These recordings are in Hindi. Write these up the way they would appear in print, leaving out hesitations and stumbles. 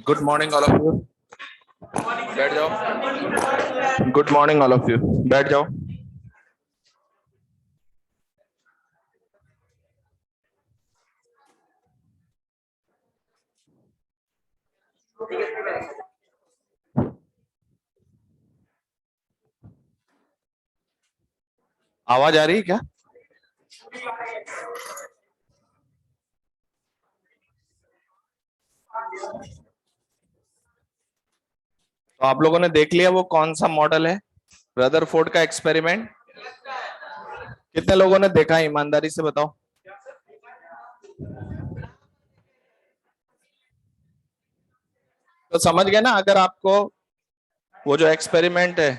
Good morning all of you. बैठ जाओ। Good morning all of you. बैठ जाओ। आवाज आ रही है क्या? तो आप लोगों ने देख लिया वो कौन सा मॉडल है, रदरफोर्ड का एक्सपेरिमेंट? कितने लोगों ने देखा है, ईमानदारी से बताओ। तो समझ गए ना? अगर आपको वो जो एक्सपेरिमेंट है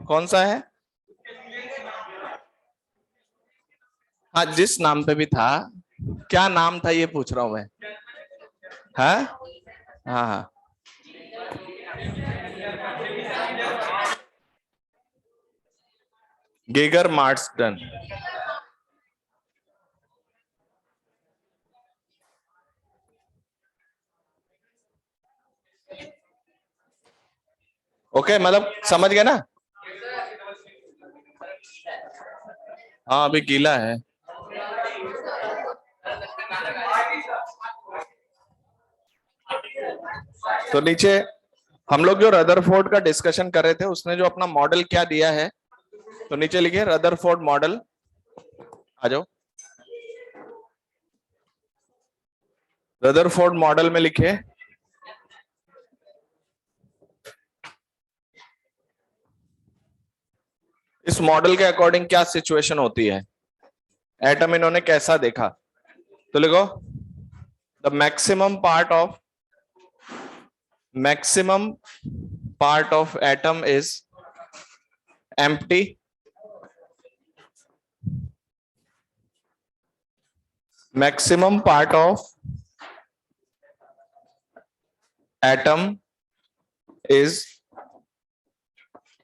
कौन सा है, हाँ जिस नाम पे भी था, क्या नाम था ये पूछ रहा हूं मैं। हाँ हाँ हाँ। गेगर मार्ट्सटन। ओके, मतलब समझ गए ना? हाँ अभी गीला है। तो नीचे हम लोग जो रदरफोर्ड का डिस्कशन कर रहे थे, उसने जो अपना मॉडल क्या दिया है, तो नीचे लिखिए रदरफोर्ड मॉडल। आ जाओ। रदरफोर्ड मॉडल में लिखिए इस मॉडल के अकॉर्डिंग क्या सिचुएशन होती है, एटम इन्होंने कैसा देखा। तो लिखो the maximum part of atom is empty, maximum part of atom is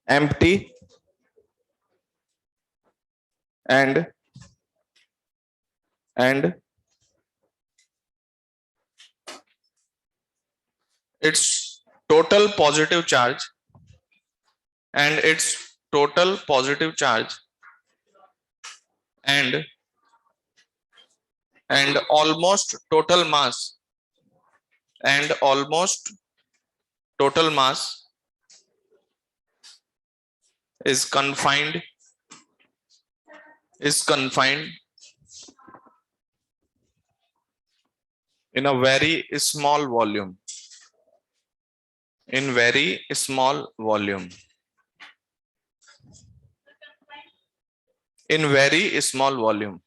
empty and its total positive charge and its total positive charge and almost total mass and almost total mass is confined in a very small volume, in very small volume, in very small volume,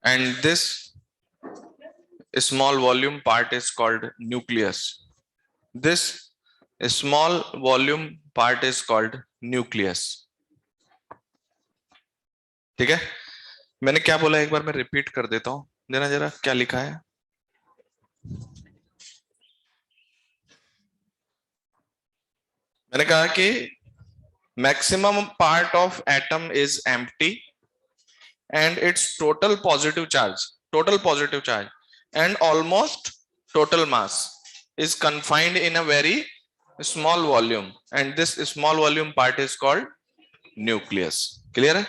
and this small volume part is called nucleus. This small volume part is called nucleus. ठीक है, मैंने क्या बोला एक बार मैं रिपीट कर देता हूं, देना जरा क्या लिखा है। मैंने कहा कि maximum part of atom is empty and its total positive charge and almost total mass is confined in a very small volume and this small volume part is called nucleus. Clear है?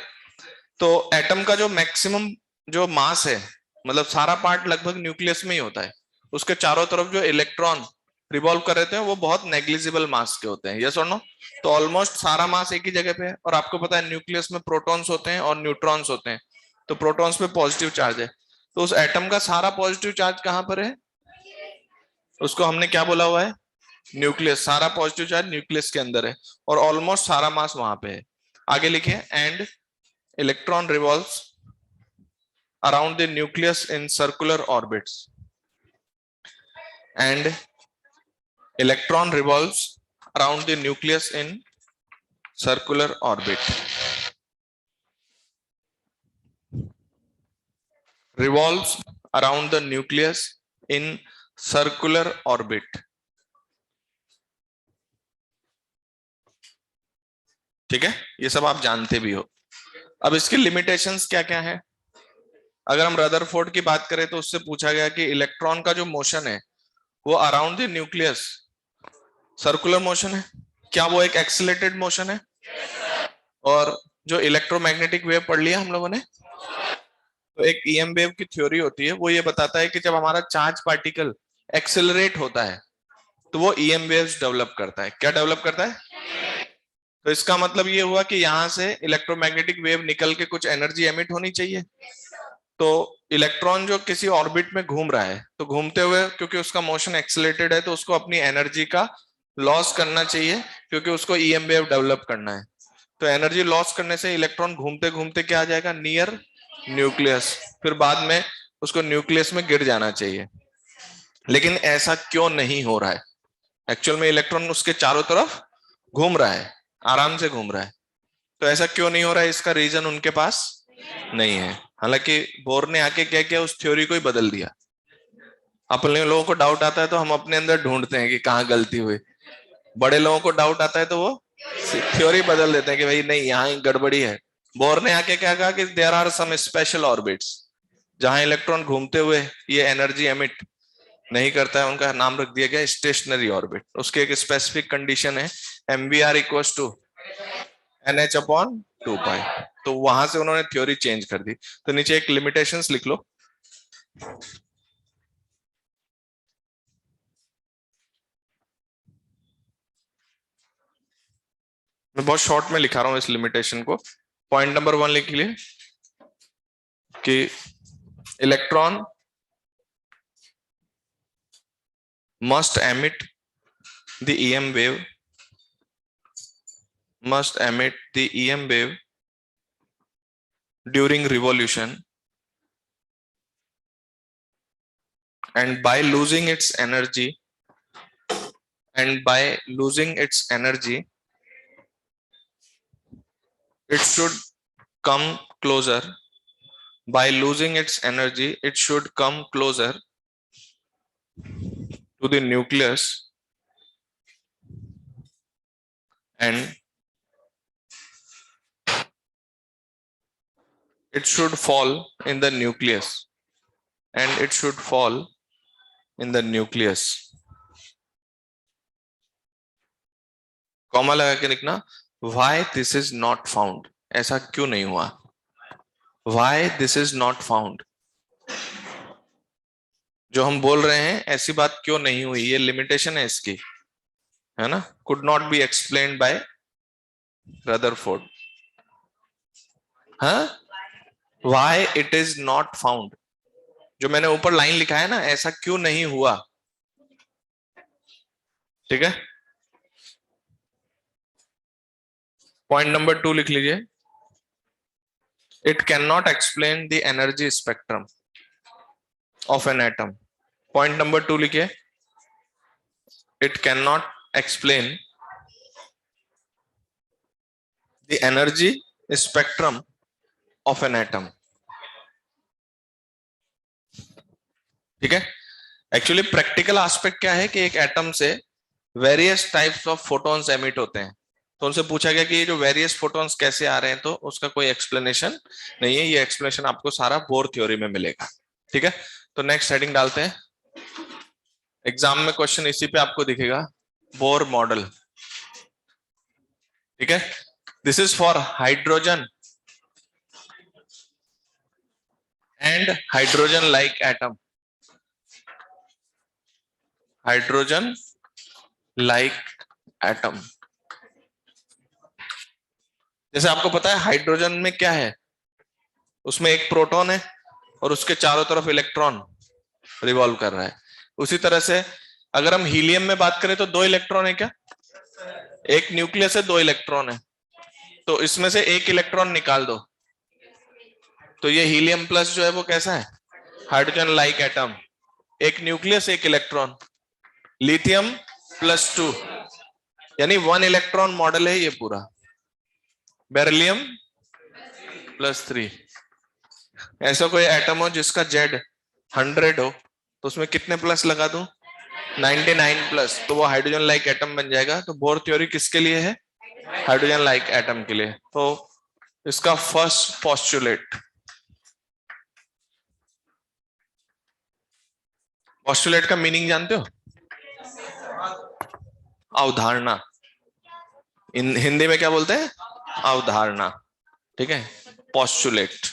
तो एटम का जो मैक्सिमम जो मास है, मतलब सारा पार्ट लगभग न्यूक्लियस में ही होता है, उसके चारों तरफ जो इलेक्ट्रॉन रिवॉल्व कर रहे थे वो बहुत नेग्लिजिबल मास के होते हैं, यस और नो? तो ऑलमोस्ट सारा मास एक ही जगह पे है, और आपको पता है न्यूक्लियस में प्रोटॉन्स होते हैं और न्यूट्रॉन्स होते हैं, तो प्रोटॉन्स पे पॉजिटिव चार्ज है, तो उस एटम का सारा पॉजिटिव चार्ज कहां पर है, उसको हमने क्या बोला हुआ है, न्यूक्लियस। सारा पॉजिटिव चार्ज न्यूक्लियस के अंदर है और ऑलमोस्ट सारा मास वहां पे है। आगे लिखिए and electron revolves around the nucleus in circular orbits and electron revolves around the nucleus in circular orbit, revolves around the nucleus in circular orbit. ठीक है, ये सब आप जानते भी हो। अब इसके लिमिटेशंस क्या क्या है, अगर हम रदरफोर्ड की बात करें तो उससे पूछा गया कि इलेक्ट्रॉन का जो मोशन है वो around the nucleus circular motion है, क्या वो एक एक्सीलरेटेड मोशन है? और जो इलेक्ट्रोमैग्नेटिक वेव पढ़ लिया हम लोगों ने, तो एक ईएम वेव की थ्योरी होती है, वो ये बताता है कि जब हमारा चार्ज पार्टिकल एक्सेलरेट होता है तो वो ईएम वेव्स डेवलप करता है। क्या डेवलप करता है? तो इसका मतलब ये हुआ कि यहां से इलेक्ट्रोमैग्नेटिक वेव निकल के कुछ एनर्जी एमिट होनी चाहिए। तो इलेक्ट्रॉन जो किसी ऑर्बिट में घूम रहा है, तो घूमते हुए क्योंकि उसका मोशन एक्सेलरेटेड है तो उसको अपनी एनर्जी का लॉस करना चाहिए, क्योंकि उसको ईएम वेव डेवलप करना है। तो एनर्जी लॉस करने से इलेक्ट्रॉन घूमते घूमते क्या आ जाएगा? नियर न्यूक्लियस, फिर बाद में उसको न्यूक्लियस में गिर जाना चाहिए। लेकिन ऐसा क्यों नहीं हो रहा है? एक्चुअल में इलेक्ट्रॉन उसके चारों तरफ घूम रहा है, आराम से घूम रहा है। तो ऐसा क्यों नहीं हो रहा है, इसका रीजन उनके पास नहीं है। हालांकि बोर ने आके क्या किया, उस थ्योरी को ही बदल दिया। अपने लोगों को डाउट आता है तो हम अपने अंदर ढूंढते हैं कि कहाँ गलती हुई। बड़े लोगों को डाउट आता है तो वो थ्योरी बदल देते हैं कि भाई नहीं, यहाँ ही गड़बड़ी है। बोर ने आके क्या कहा कि there are some special orbits जहां इलेक्ट्रॉन घूमते हुए ये एनर्जी एमिट नहीं करता है, उनका नाम रख दिया गया स्टेशनरी ऑर्बिट। उसके एक स्पेसिफिक कंडीशन है, MVR equals to NH upon 2 pi. तो वहां से उन्होंने थ्योरी चेंज कर दी। तो नीचे एक लिमिटेशंस लिख लो। मैं बहुत शॉर्ट में लिखा रहा हूं इस लिमिटेशन को। पॉइंट नंबर 1 लिख लिए कि electron must emit the EM wave, must emit the EM wave during revolution, and by losing its energy, and by losing its energy, it should come closer. By losing its energy, it should come closer to the nucleus, and it should fall in the nucleus, and it should fall in the nucleus. Comma लगा के लिखना, why this is not found, ऐसा क्यों नहीं हुआ? why this is not found, जो हम बोल रहे हैं ऐसी बात क्यों नहीं हुई, ये लिमिटेशन है इसकी, है ना? could not be explained by Rutherford. हाँ, why it is not found, जो मैंने ऊपर लाइन लिखा है ना, ऐसा क्यों नहीं हुआ। ठीक है, पॉइंट नंबर 2 लिख लीजिए, it can not explain the energy spectrum of an atom. Point number 2 लिखिए, it can not explain the energy spectrum of an atom. ठीक है, एक्चुअली प्रैक्टिकल एस्पेक्ट क्या है कि एक एटम से various types of photons emit होते हैं। तो उनसे पूछा गया कि ये जो वेरियस फोटॉन्स कैसे आ रहे हैं, तो उसका कोई एक्सप्लेनेशन नहीं है। ये एक्सप्लेनेशन आपको सारा बोर थ्योरी में मिलेगा। ठीक है, तो नेक्स्ट हेडिंग डालते हैं। एग्जाम में क्वेश्चन इसी पे आपको दिखेगा, बोर मॉडल। ठीक है, this is for hydrogen and hydrogen like atom, hydrogen like atom. जैसे आपको पता है हाइड्रोजन में क्या है, उसमें एक प्रोटॉन है और उसके चारों तरफ इलेक्ट्रॉन रिवॉल्व कर रहा है। उसी तरह से अगर हम हीलियम में बात करें तो 2 इलेक्ट्रॉन है क्या? एक न्यूक्लियस है, 2 इलेक्ट्रॉन है। तो इसमें से एक इलेक्ट्रॉन निकाल दो, तो ये हीलियम प्लस जो है वो कैसा है? Hydrogen like atom. एक न्यूक्लियस, एक इलेक्ट्रॉन। लिथियम +2, यानी 1 इलेक्ट्रॉन मॉडल है ये पूरा। बेरिलियम +3। ऐसा कोई एटम हो जिसका Z 100 हो, तो उसमें कितने प्लस लगा दूं? 99 प्लस, तो वो हाइड्रोजन लाइक एटम बन जाएगा। तो बोर थ्योरी किसके लिए है? हाइड्रोजन लाइक एटम के लिए। तो इसका फर्स्ट पोस्टुलेट, पोस्टुलेट का मीनिंग जानते हो? अवधारणा। इन हिंदी में क्या बोलते हैं? अवधारणा। ठीक है, पोस्टुलेट,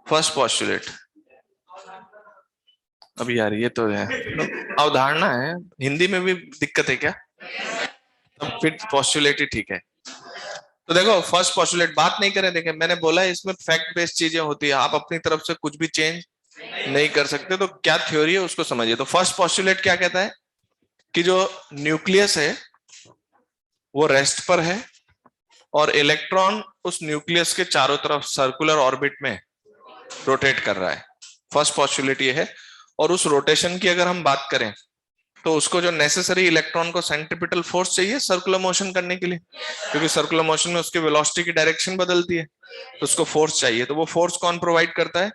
फर्स्ट पोस्टुलेट। अभी यार ये तो है, अवधारणा है, हिंदी में भी दिक्कत है क्या? तब फिर पोस्टुलेट ही ठीक है। तो देखो फर्स्ट पोस्टुलेट बात नहीं करें, देखें मैंने बोला है इसमें फैक्ट बेस्ड चीजें होती है, आप अपनी तरफ से कुछ भी चेंज नहीं कर सकते। तो क्या थ्योरी है उसको समझिए। तो फर्स्ट पोस्टुलेट क्या कहता है कि जो न्यूक्लियस है वो रेस्ट पर है और इलेक्ट्रॉन उस न्यूक्लियस के चारों तरफ सर्कुलर ऑर्बिट में रोटेट कर रहा है। फर्स्ट पोस्टुलेट ये है। और उस रोटेशन की अगर हम बात करें तो उसको जो नेसेसरी इलेक्ट्रॉन को सेंट्रिपिटल फोर्स चाहिए सर्कुलर मोशन करने के लिए, क्योंकि सर्कुलर मोशन में उसकी वेलोसिटी की डायरेक्शन बदलती है, तो उसको फोर्स चाहिए। तो वो फोर्स कौन प्रोवाइड करता है?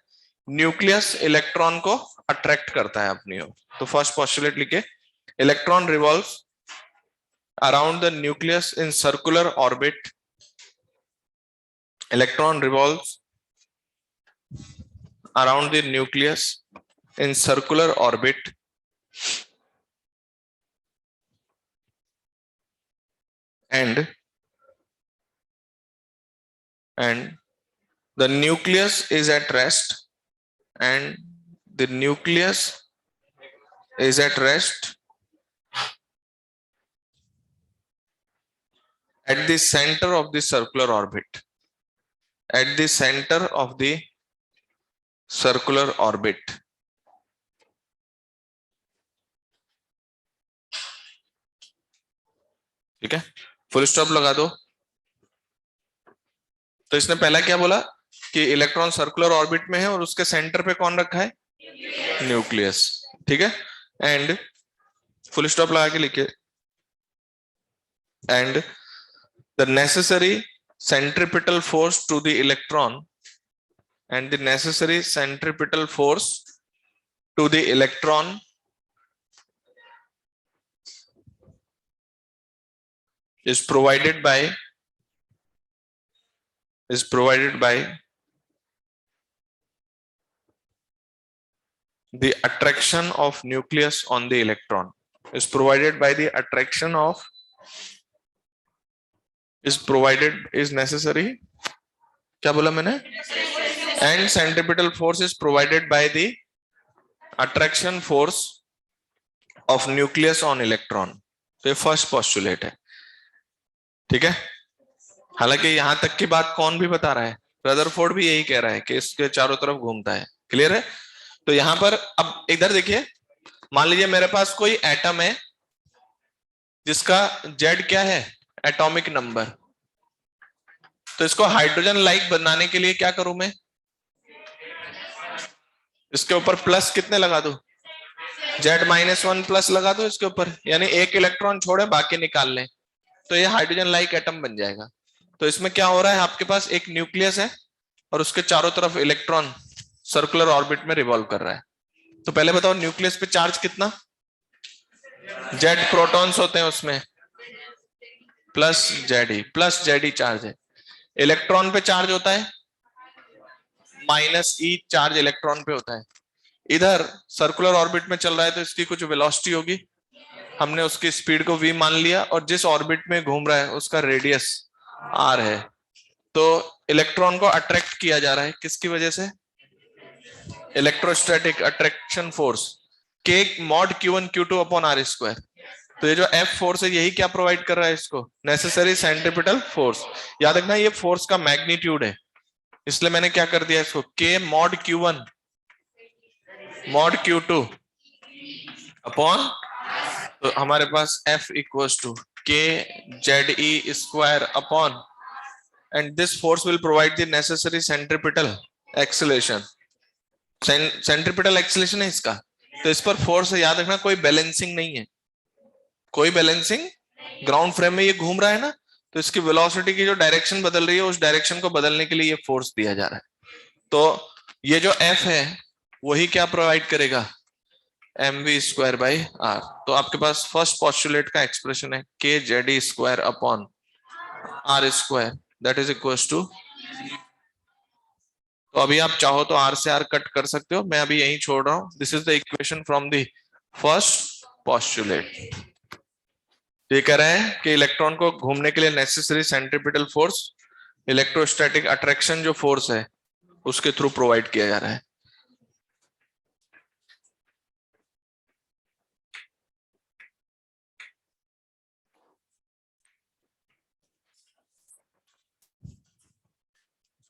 न्यूक्लियस इलेक्ट्रॉन को अट्रैक्ट करता है अपनी ओर। तो फर्स्ट पोस्टुलेट लिखे, electron revolves around the nucleus in circular orbit. Electron revolves around the nucleus in circular orbit and the nucleus is at rest, and the nucleus is at rest at the center of the circular orbit, at the center of the circular orbit। ठीक है, फुल स्टॉप लगा दो। तो इसने पहला क्या बोला कि इलेक्ट्रॉन सर्कुलर ऑर्बिट में है और उसके सेंटर पे कौन रखा है? न्यूक्लियस। ठीक है, एंड फुल स्टॉप लगा के लिखे, and the necessary centripetal force to the electron and the necessary centripetal force to the electron is provided by the attraction of nucleus on the electron, is provided by the attraction of is necessary, क्या बोला मैंने? and centripetal force is provided by the attraction force of nucleus on electron। तो ये फर्स्ट पोस्टुलेट है। ठीक है, हालांकि यहां तक की बात कौन भी बता रहा है? रदरफोर्ड भी यही कह रहा है कि इसके चारों तरफ घूमता है। क्लियर है? तो यहां पर अब इधर देखिए, मान लीजिए मेरे पास कोई एटम है जिसका जेड क्या है? Atomic number. तो इसको हाइड्रोजन लाइक बनाने के लिए क्या करूं मैं? इसके ऊपर प्लस कितने लगा दूं? Z-1 प्लस लगा दो इसके ऊपर, यानी एक इलेक्ट्रॉन छोड़े बाकी निकाल लें, तो ये हाइड्रोजन लाइक एटम बन जाएगा। तो इसमें क्या हो रहा है, आपके पास एक न्यूक्लियस है और उसके चारों तरफ इलेक्ट्रॉन सर्कुलर ऑर्बिट में रिवॉल्व कर रहा है। तो पहले बताओ न्यूक्लियस पे चार्ज कितना? जेड प्रोटॉन्स होते हैं उसमें, प्लस जेड चार्ज है। इलेक्ट्रॉन पे चार्ज होता है -e चार्ज इलेक्ट्रॉन पे होता है। इधर सर्कुलर ऑर्बिट में चल रहा है तो इसकी कुछ वेलोसिटी होगी, हमने उसकी स्पीड को v मान लिया, और जिस ऑर्बिट में घूम रहा है उसका रेडियस r है। तो इलेक्ट्रॉन को अट्रैक्ट किया जा रहा है किसकी वजह से? Electrostatic attraction force k mod q1 q2 upon r square. तो ये जो F फोर्स है यही क्या प्रोवाइड कर रहा है इसको? Necessary centripetal force. याद रखना ये फोर्स का मैग्नीट्यूड है, इसलिए मैंने क्या कर दिया इसको k mod q1 mod q2 upon, तो हमारे पास F equals to k ZE square upon, and this force will provide the necessary centripetal acceleration. Centripetal acceleration है इसका, तो इस पर फोर्स है। याद रखना कोई बैलेंसिंग नहीं है, कोई बैलेंसिंग, ग्राउंड फ्रेम में ये घूम रहा है ना, तो इसकी वेलोसिटी की जो डायरेक्शन बदल रही है उस डायरेक्शन को बदलने के लिए ये फोर्स दिया जा रहा है। तो ये जो F है वही क्या प्रोवाइड करेगा? mv square by r। तो आपके पास फर्स्ट पोस्टुलेट का एक्सप्रेशन है k ZE square upon r square, that is equals to तो अभी आप चाहो तो आर से आर कट कर सकते हो, मैं अभी यही छोड़ रहा हूं। This is the equation from the first postulate. ये कह रहे हैं कि इलेक्ट्रॉन को घूमने के लिए necessary centripetal force electrostatic attraction जो फोर्स है उसके थ्रू प्रोवाइड किया जा रहा है।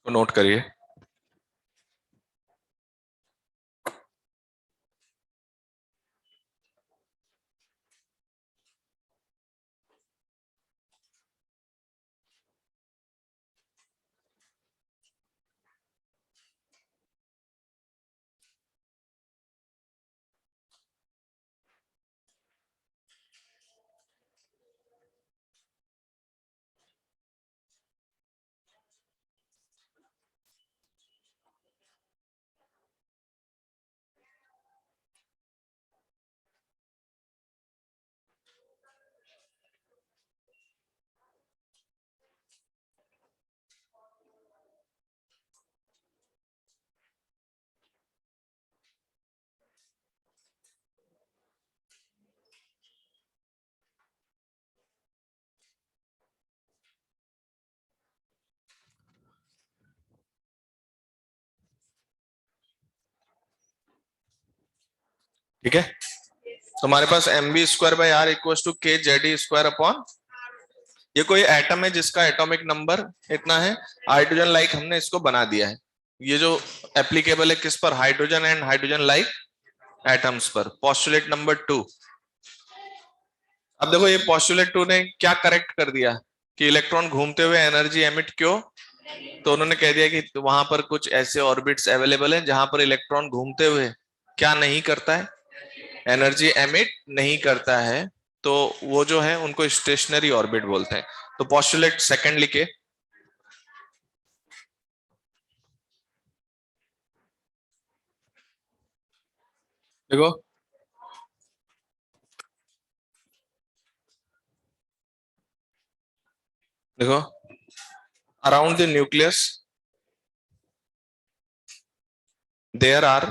तो नोट करिए। ठीक है, तो हमारे पास M V square by R equal to K Z E square upon, ये कोई एटम है जिसका एटॉमिक नंबर इतना है, हाइड्रोजन लाइक हमने इसको बना दिया है। ये जो एप्लीकेबल है किस पर, hydrogen and hydrogen like atoms पर। Postulate number 2। अब देखो ये पोस्टुलेट 2 ने क्या करेक्ट कर दिया कि इलेक्ट्रॉन घूमते हुए एनर्जी एमिट क्यों, तो उन्होंने कह दिया कि वहां पर कुछ ऐसे ऑर्बिट्स अवेलेबल हैं जहां पर इलेक्ट्रॉन घूमते हुए क्या नहीं करता है, एनर्जी एमिट नहीं करता है। तो वो जो है उनको स्टेशनरी ऑर्बिट बोलते हैं। तो पोस्टुलेट सेकंड लिखे। देखो देखो around the nucleus there are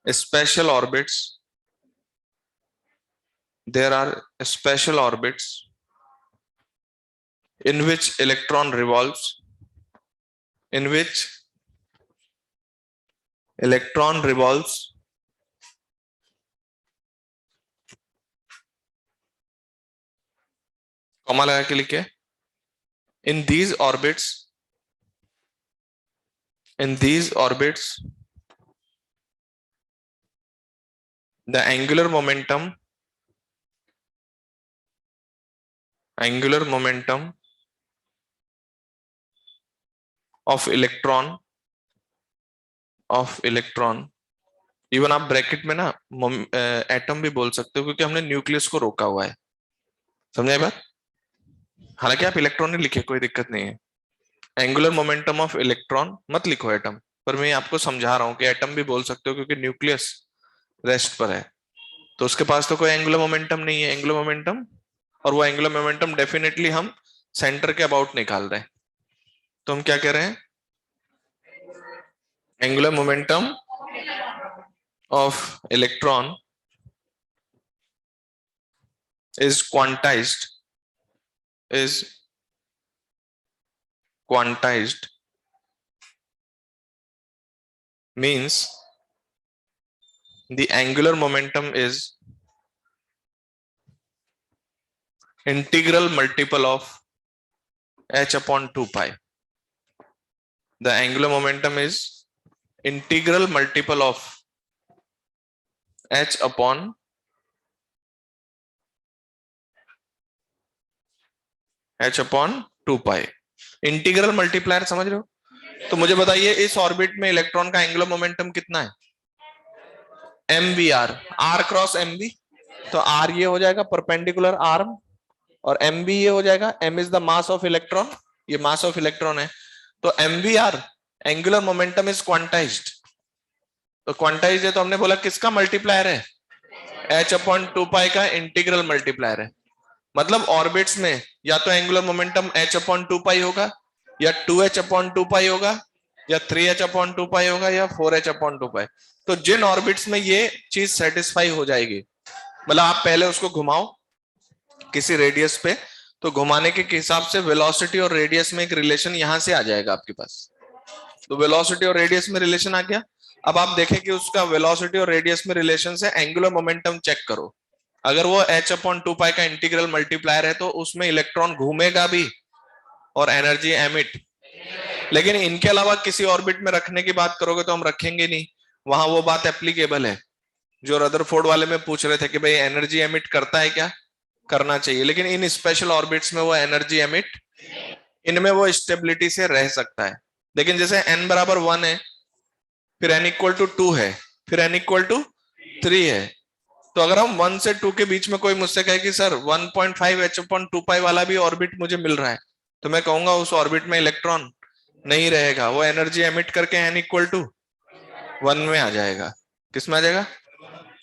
special orbits, there are special orbits in which electron revolves, in which electron revolves comma लगा के लिखे, in these orbits, in these orbits the angular momentum of electron, even आप ब्रैकेट में ना एटम भी बोल सकते हो क्योंकि हमने न्यूक्लियस को रोका हुआ है। समझे बात? हालांकि आप इलेक्ट्रॉन ही लिखे, कोई दिक्कत नहीं है। एंगुलर मोमेंटम ऑफ इलेक्ट्रॉन मत लिखो एटम, पर मैं आपको समझा रहा हूं कि एटम भी बोल सकते हो क्योंकि न्यूक्लियस रेस्ट पर है, तो उसके पास तो कोई एंगुलर मोमेंटम नहीं है। एंगुलर मोमेंटम, और वो एंगुलर मोमेंटम डेफिनेटली हम सेंटर के अबाउट निकाल रहे हैं। तो हम क्या कह रहे हैं, angular momentum of electron is quantized means the angular momentum is integral multiple of h upon 2 pi. The angular momentum is integral multiple of h upon h upon 2 pi. Integral multiplier समझ रहे हो? तो मुझे बताइए इस ऑर्बिट में इलेक्ट्रॉन का एंगुलर मोमेंटम कितना है, M V R, R cross M V. तो आर ये हो जाएगा परपेंडिकुलर आर्म, और एम बी ये हो जाएगा, M is the mass of electron, ये मास ऑफ इलेक्ट्रॉन है। तो M V R angular momentum is quantised, तो क्वांटाइज है तो हमने बोला किसका मल्टीप्लायर है, h अपॉन 2 पाई का इंटीग्रल मल्टीप्लायर है। मतलब ऑर्बिट्स में या तो एंगुलर मोमेंटम h अपॉन 2 पाई होगा या 2h अपॉन 2 पाई होगा या 3h/2 होगा या 4h/2। तो जिन ऑर्बिट्स में ये चीज सेटिस्फाई हो जाएगी, मतलब आप पहले उसको घुमाओ किसी रेडियस पे, तो घुमाने के हिसाब से वेलोसिटी और रेडियस में एक रिलेशन यहां से आ जाएगा आपके पास। तो वेलोसिटी और रेडियस में रिलेशन आ गया। अब आप देखें कि उसका वेलोसिटी और रेडियस में रिलेशन से एंगुलर मोमेंटम चेक करो। अगर वो h/2 का इंटीग्रल मल्टीप्लायर है तो उसमें इलेक्ट्रॉन घूमेगा भी और एनर्जी एमिट। लेकिन इनके अलावा किसी ऑर्बिट में रखने की बात करोगे तो हम रखेंगे नहीं, वहां वो बात एप्लीकेबल है जो रदरफोर्ड वाले में पूछ रहे थे कि भाई एनर्जी एमिट करता है क्या, करना चाहिए, लेकिन इन स्पेशल ऑर्बिट्स में वो एनर्जी एमिट, इनमें वो स्टेबिलिटी से रह सकता है। लेकिन जैसे n बराबर 1 है, फिर n=2 है, फिर n=3 है, तो अगर हम 1 से 2 के बीच में कोई मुझसे कहे कि सर 1.5 h/2 वाला भी ऑर्बिट मुझे मिल रहा है, तो मैं कहूंगा उस ऑर्बिट में इलेक्ट्रॉन नहीं रहेगा, वो एनर्जी एमिट करके n=1 में आ जाएगा। किस में आ जाएगा?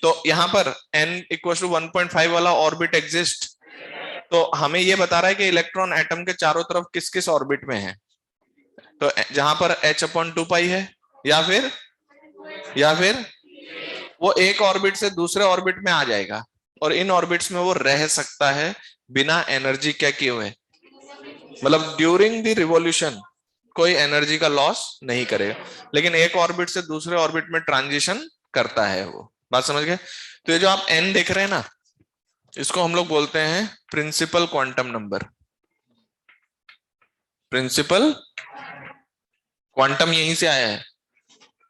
तो यहां पर n=1.5 वाला ऑर्बिट एग्जिस्ट, तो हमें ये बता रहा है कि इलेक्ट्रॉन एटम के चारों तरफ किस किस ऑर्बिट में है। तो जहां पर h/2 है, या फिर वो एक ऑर्बिट से दूसरे ऑर्बिट में आ जाएगा, और इन ऑर्बिट्स में वो रह सकता है बिना एनर्जी क्या किए हुए, मतलब ड्यूरिंग द रिवॉल्यूशन कोई एनर्जी का लॉस नहीं करेगा, लेकिन एक ऑर्बिट से दूसरे ऑर्बिट में ट्रांजिशन करता है वो। बात समझ गए? तो ये जो आप n देख रहे हैं ना, इसको हम लोग बोलते हैं principal quantum number. Principal quantum यहीं से आया है,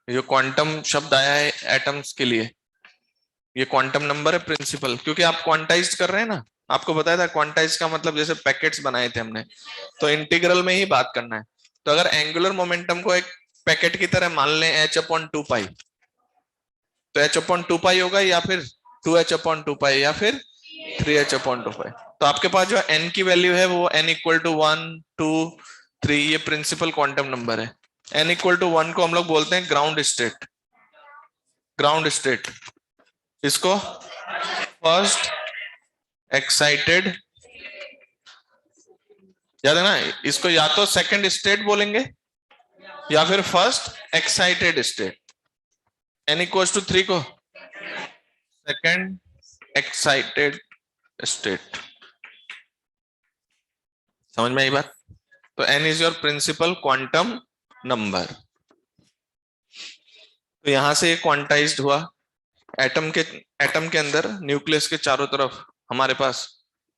ये जो क्वांटम शब्द आया है एटम्स के लिए, ये क्वांटम नंबर है प्रिंसिपल, क्योंकि आप क्वांटाइज कर रहे हैं ना। आपको बताया था क्वांटाइज का मतलब जैसे पैकेट्स बनाए थे हमने, तो इंटीग्रल में ही बात करना है। तो अगर एंगुलर मोमेंटम को एक पैकेट की तरह मान लें h/2, तो h/2 होगा, या फिर 2h/2 या फिर 3h/2। तो आपके पास जो n की वैल्यू है वो n=1, 2, 3, ये प्रिंसिपल क्वांटम नंबर है। n=1 को हम लोग बोलते हैं ग्राउंड स्टेट। ग्राउंड स्टेट, इसको फर्स्ट एक्साइटेड, याद है ना, इसको या तो सेकंड स्टेट बोलेंगे या फिर फर्स्ट एक्साइटेड स्टेट। n=3 को सेकंड एक्साइटेड स्टेट। समझ में आई बात? तो n is your principal quantum number. तो यहां से क्वांटाइज्ड हुआ। एटम के अंदर न्यूक्लियस के चारों तरफ हमारे पास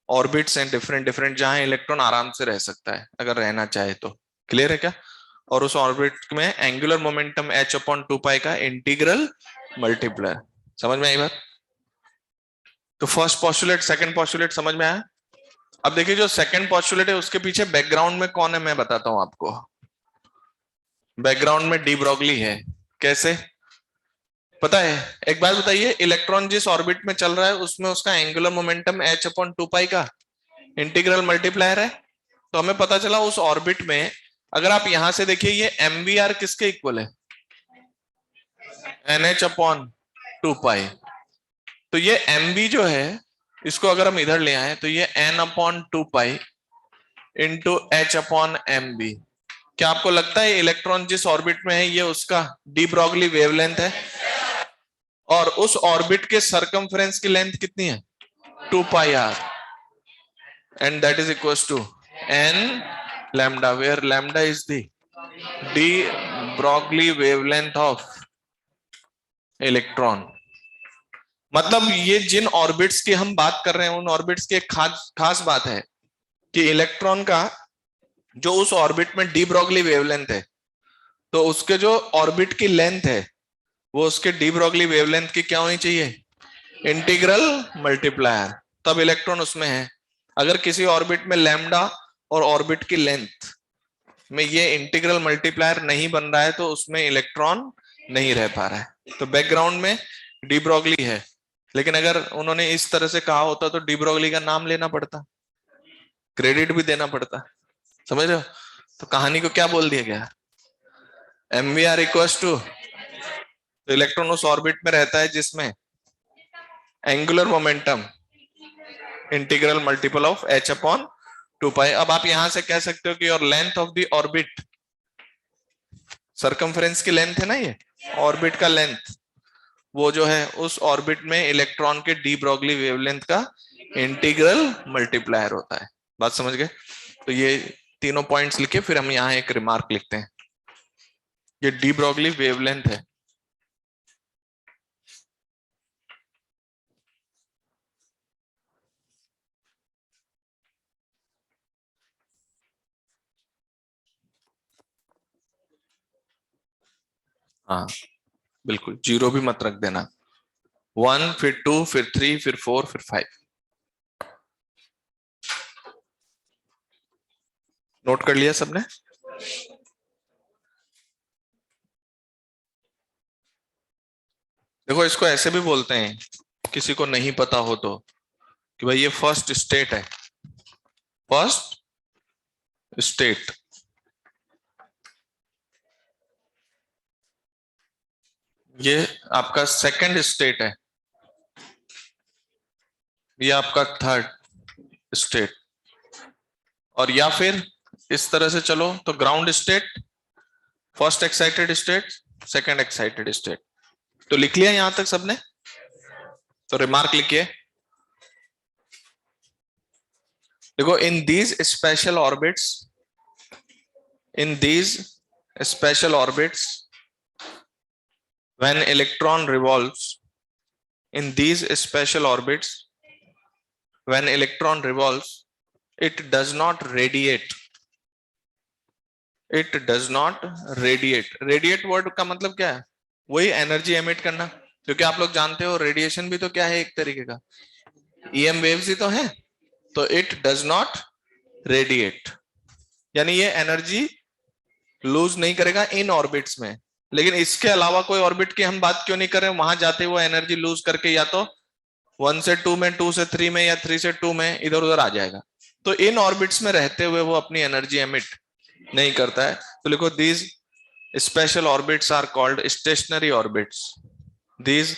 ऑर्बिट्स हैं डिफरेंट डिफरेंट, जहां इलेक्ट्रॉन आराम से रह सकता है अगर रहना चाहे तो। क्लियर है क्या? और उस ऑर्बिट में एंगुलर मोमेंटम h/2 का इंटीग्रल मल्टीप्लायर। समझ में आई बात? तो फर्स्ट पॉस्टुलेट सेकंड पॉस्टुलेट समझ में आया। अब देखिए जो सेकंड पॉस्टुलेट है उसके पीछे बैकग्राउंड में कौन है मैं बताता हूं आपको। बैकग्राउंड में डी ब्रोगली है। कैसे पता है? एक बात बताइए, इलेक्ट्रॉन जिस ऑर्बिट में चल रहा है उसमें उसका एंगुलर मोमेंटम h/2 का इंटीग्रल मल्टीप्लायर है। तो हमें पता चला उस ऑर्बिट में, अगर आप यहां से देखिए, ये mvr किसके इक्वल है? nh/2। तो ये mv जो है, इसको अगर हम इधर ले आए तो ये n/2 इंटू h/mv। क्या आपको लगता है इलेक्ट्रॉन जिस ऑर्बिट में है ये उसका डी ब्रोगली वेवलेंथ है? और उस ऑर्बिट के सरकमफ्रेंस की लेंथ कितनी है? 2πr, and that is equals to n lambda, where lambda is the de Broglie wavelength of electron. मतलब ये जिन ऑर्बिट्स की हम बात कर रहे हैं उन ऑर्बिट्स की एक खास बात है कि इलेक्ट्रॉन का जो उस ऑर्बिट में डी ब्रोगली वेवलेंथ है, तो उसके जो ऑर्बिट की लेंथ है वो उसके डी ब्रोगली वेवलेंथ की क्या होनी चाहिए? Integral multiplier. तब इलेक्ट्रॉन उसमें है। अगर किसी ऑर्बिट में लैम्डा और ऑर्बिट की लेंथ में ये इंटीग्रल मल्टीप्लायर नहीं बन रहा है तो उसमें इलेक्ट्रॉन नहीं रह पा रहा है। तो बैकग्राउंड में डी ब्रोगली है, लेकिन अगर उन्होंने इस तरह से कहा होता तो डी ब्रोगली का नाम लेना पड़ता, क्रेडिट भी देना पड़ता। समझ रहे हो? तो कहानी को क्या बोल दिया गया? mvr इक्वल्स टू, तो इलेक्ट्रॉन उस ऑर्बिट में रहता है जिसमें angular momentum integral multiple of h/2π। अब आप यहां से कह सकते हो कि your length of the orbit circumference की लेंथ है ना, ये ऑर्बिट का लेंथ, वो जो है उस ऑर्बिट में इलेक्ट्रॉन के डी ब्रॉगली वेवलेंथ का इंटीग्रल मल्टीप्लायर होता है। बात समझ गए? तो ये तीनों पॉइंट्स लिखे, फिर हम यहाँ एक रिमार्क लिखते हैं। ये डी ब्रॉगली वेवलेंथ है। हाँ बिल्कुल, जीरो भी मत रख देना। 1 फिर 2 फिर 3 फिर 4 फिर 5। नोट कर लिया सबने? देखो इसको ऐसे भी बोलते हैं, किसी को नहीं पता हो तो, कि भाई ये फर्स्ट स्टेट है, फर्स्ट स्टेट। ये आपका सेकंड स्टेट है, ये आपका थर्ड स्टेट। और या फिर इस तरह से चलो तो ground state, first excited state, second excited state. तो लिख लिया यहां तक सबने? तो रिमार्क लिखिए। देखो in these special orbits, in these special orbits when electron revolves, in these special orbits when electron revolves, it does not radiate, it does not radiate। radiate word का मतलब क्या है? वही एनर्जी एमिट करना, क्योंकि आप लोग जानते हो रेडिएशन भी तो क्या है, एक तरीके का ईएम वेव्स ही तो है। तो इट डज नॉट रेडिएट, यानी ये एनर्जी लूज नहीं करेगा इन ऑर्बिट्स में। लेकिन इसके अलावा कोई ऑर्बिट की हम बात क्यों नहीं कर रहे हैं? वहां जाते वो एनर्जी लूज करके या तो 1 से 2 में, 2 से 3 में, या 3 से 2 में इधर उधर आ जाएगा। तो इन ऑर्बिट्स में रहते हुए वो अपनी एनर्जी एमिट नहीं करता है। तो लिखो these special orbits are called stationary orbits. These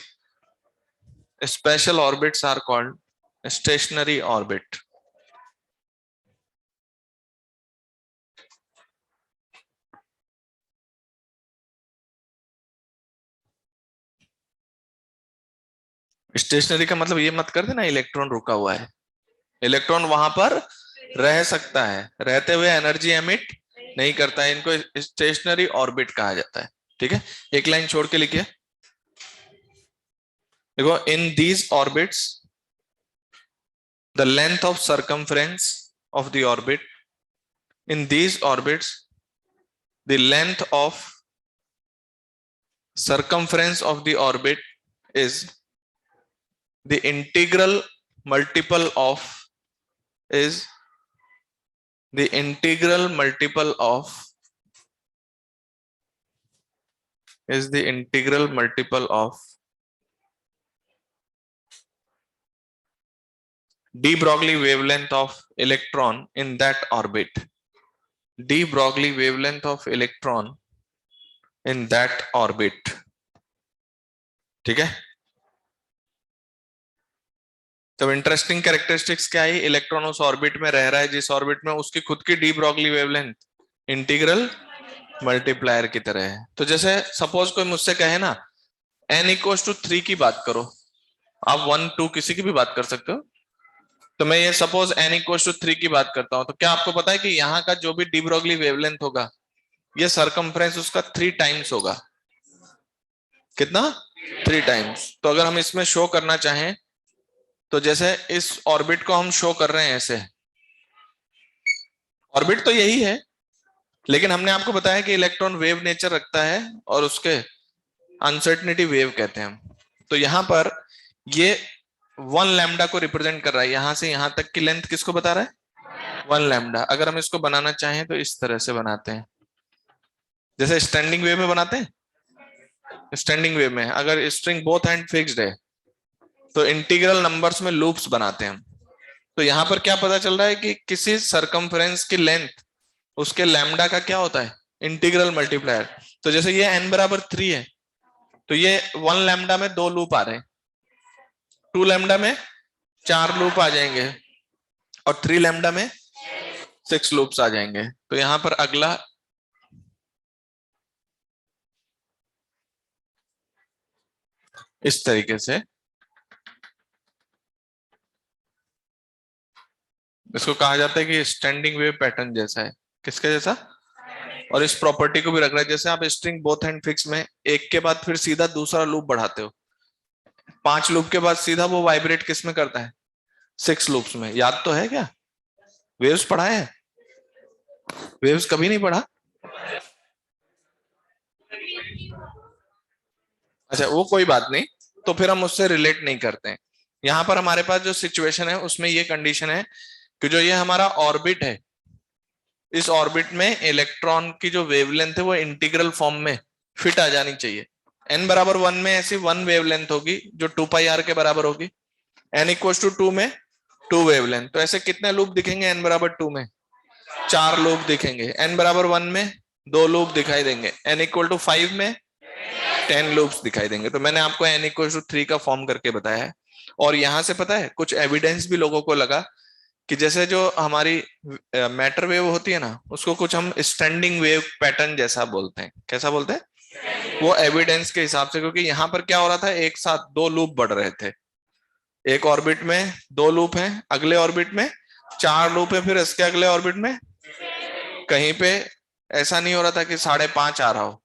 special orbits are called stationary orbit. Stationary का मतलब ये मत कर देना इलेक्ट्रॉन रुका हुआ है। इलेक्ट्रॉन वहां पर रह सकता है, रहते हुए एनर्जी एमिट नहीं करता है। इनको स्टेशनरी ऑर्बिट कहा जाता है। ठीक है, एक लाइन छोड़ के लिखिए। देखो in these orbits the length of circumference of the orbit, in these orbits the length of circumference of the orbit is the integral multiple of, is the integral multiple of, is the integral multiple of de Broglie wavelength of electron in that orbit, de Broglie wavelength of electron in that orbit। ठीक है, तो इंटरेस्टिंग कैरेक्टरिस्टिक्स क्या है? इलेक्ट्रॉन उस ऑर्बिट में रह रहा है जिस ऑर्बिट में उसकी खुद की D Broglie wavelength integral multiplier की तरह है। तो जैसे सपोज कोई मुझसे कहे ना n इक्वल्स टू 3 की बात करो, आप 1 2 किसी की भी बात कर सकते हो। तो मैं ये सपोज n इक्वल्स टू 3 की बात करता हूं, तो क्या आपको पता है कि यहाँ का जो भी डी ब्रॉगली वेवलेंथ होगा, ये सरकमफ्रेंस उसका 3 टाइम्स होगा। कितना? 3 टाइम्स। तो अगर हम इसमें शो करना चाहें, तो जैसे इस ऑर्बिट को हम शो कर रहे हैं ऐसे, ऑर्बिट तो यही है, लेकिन हमने आपको बताया कि इलेक्ट्रॉन वेव नेचर रखता है और उसके अनसर्टनिटी वेव कहते हैं हम। तो यहां पर ये 1 लैम्डा को रिप्रेजेंट कर रहा है, यहां से यहां तक की लेंथ किसको बता रहा है? 1 लैम्डा। अगर हम इसको बनाना चाहें तो इस तरह से बनाते हैं, जैसे स्टैंडिंग वेव में बनाते हैं। स्टैंडिंग वेव में अगर स्ट्रिंग बोथ हैंड फिक्स्ड है तो इंटीग्रल नंबर्स में लूप्स बनाते हैं हम। तो यहां पर क्या पता चल रहा है कि किसी सरकमफ्रेंस की लेंथ उसके लैम्डा का क्या होता है? Integral multiplier. तो जैसे ये n बराबर 3 है, तो ये 1 लैम्डा में 2 लूप आ रहे हैं, 2 लैम्डा में 4 लूप आ जाएंगे, और 3 लैम्डा में 6 लूप्स आ जाएंगे। तो यहां पर अगला इस तरीके से इसको कहा जाता है कि स्टैंडिंग वेव पैटर्न जैसा है। किसके जैसा? और इस प्रॉपर्टी को भी रख रहा है, जैसे आप स्ट्रिंग बोथ हैंड फिक्स में एक के बाद फिर सीधा दूसरा लूप बढ़ाते हो, 5 लूप के बाद सीधा वो वाइब्रेट किस में करता है? 6 लूप्स में। याद तो है क्या? वेव्स पढ़ा है? वेव्स कभी नहीं पढ़ा? अच्छा, वो कोई बात नहीं, तो फिर हम उससे रिलेट नहीं करते हैं। यहां पर हमारे पास जो सिचुएशन है उसमें ये कंडीशन है कि जो ये हमारा ऑर्बिट है, इस ऑर्बिट में इलेक्ट्रॉन की जो वेवलेंथ है वो इंटीग्रल फॉर्म में फिट आ जानी चाहिए। n बराबर 1 में ऐसी 1 वेवलेंथ होगी जो 2 पाई आर के बराबर होगी, n इक्वल टू 2 में 2 वेवलेंथ। तो ऐसे कितने लूप दिखेंगे n बराबर 2 में? 4 लूप दिखेंगे। n बराबर 1 में 2 लूप दिखाई देंगे। n इक्वल टू 5 में 10 लूप्स दिखाई देंगे। तो मैंने आपको n इक्वल टू 3 का फॉर्म करके बताया है। और यहां से पता है कुछ एविडेंस भी लोगों को लगा कि जैसे जो हमारी मैटर वेव होती है ना, उसको कुछ हम स्टैंडिंग वेव पैटर्न जैसा बोलते हैं। कैसा बोलते हैं? वो एविडेंस के हिसाब से, क्योंकि यहां पर क्या हो रहा था, एक साथ 2 लूप बढ़ रहे थे। एक ऑर्बिट में 2 लूप हैं, अगले ऑर्बिट में 4 लूप है, फिर इसके अगले ऑर्बिट में कहीं पे ऐसा नहीं हो रहा था कि 5.5 आ रहा हो,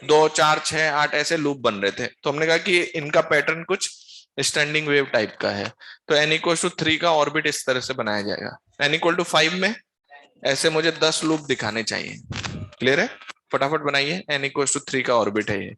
2 4 6 8 ऐसे लूप बन रहे थे। तो हमने कहा कि इनका पैटर्न कुछ स्टैंडिंग वेव टाइप का है। तो n इक्वल टू 3 का ऑर्बिट इस तरह से बनाया जाएगा। n इक्वल टू 5 में ऐसे मुझे 10 लूप दिखाने चाहिए। क्लियर है? फटाफट बनाइए। n इक्वल टू 3 का ऑर्बिट है ये।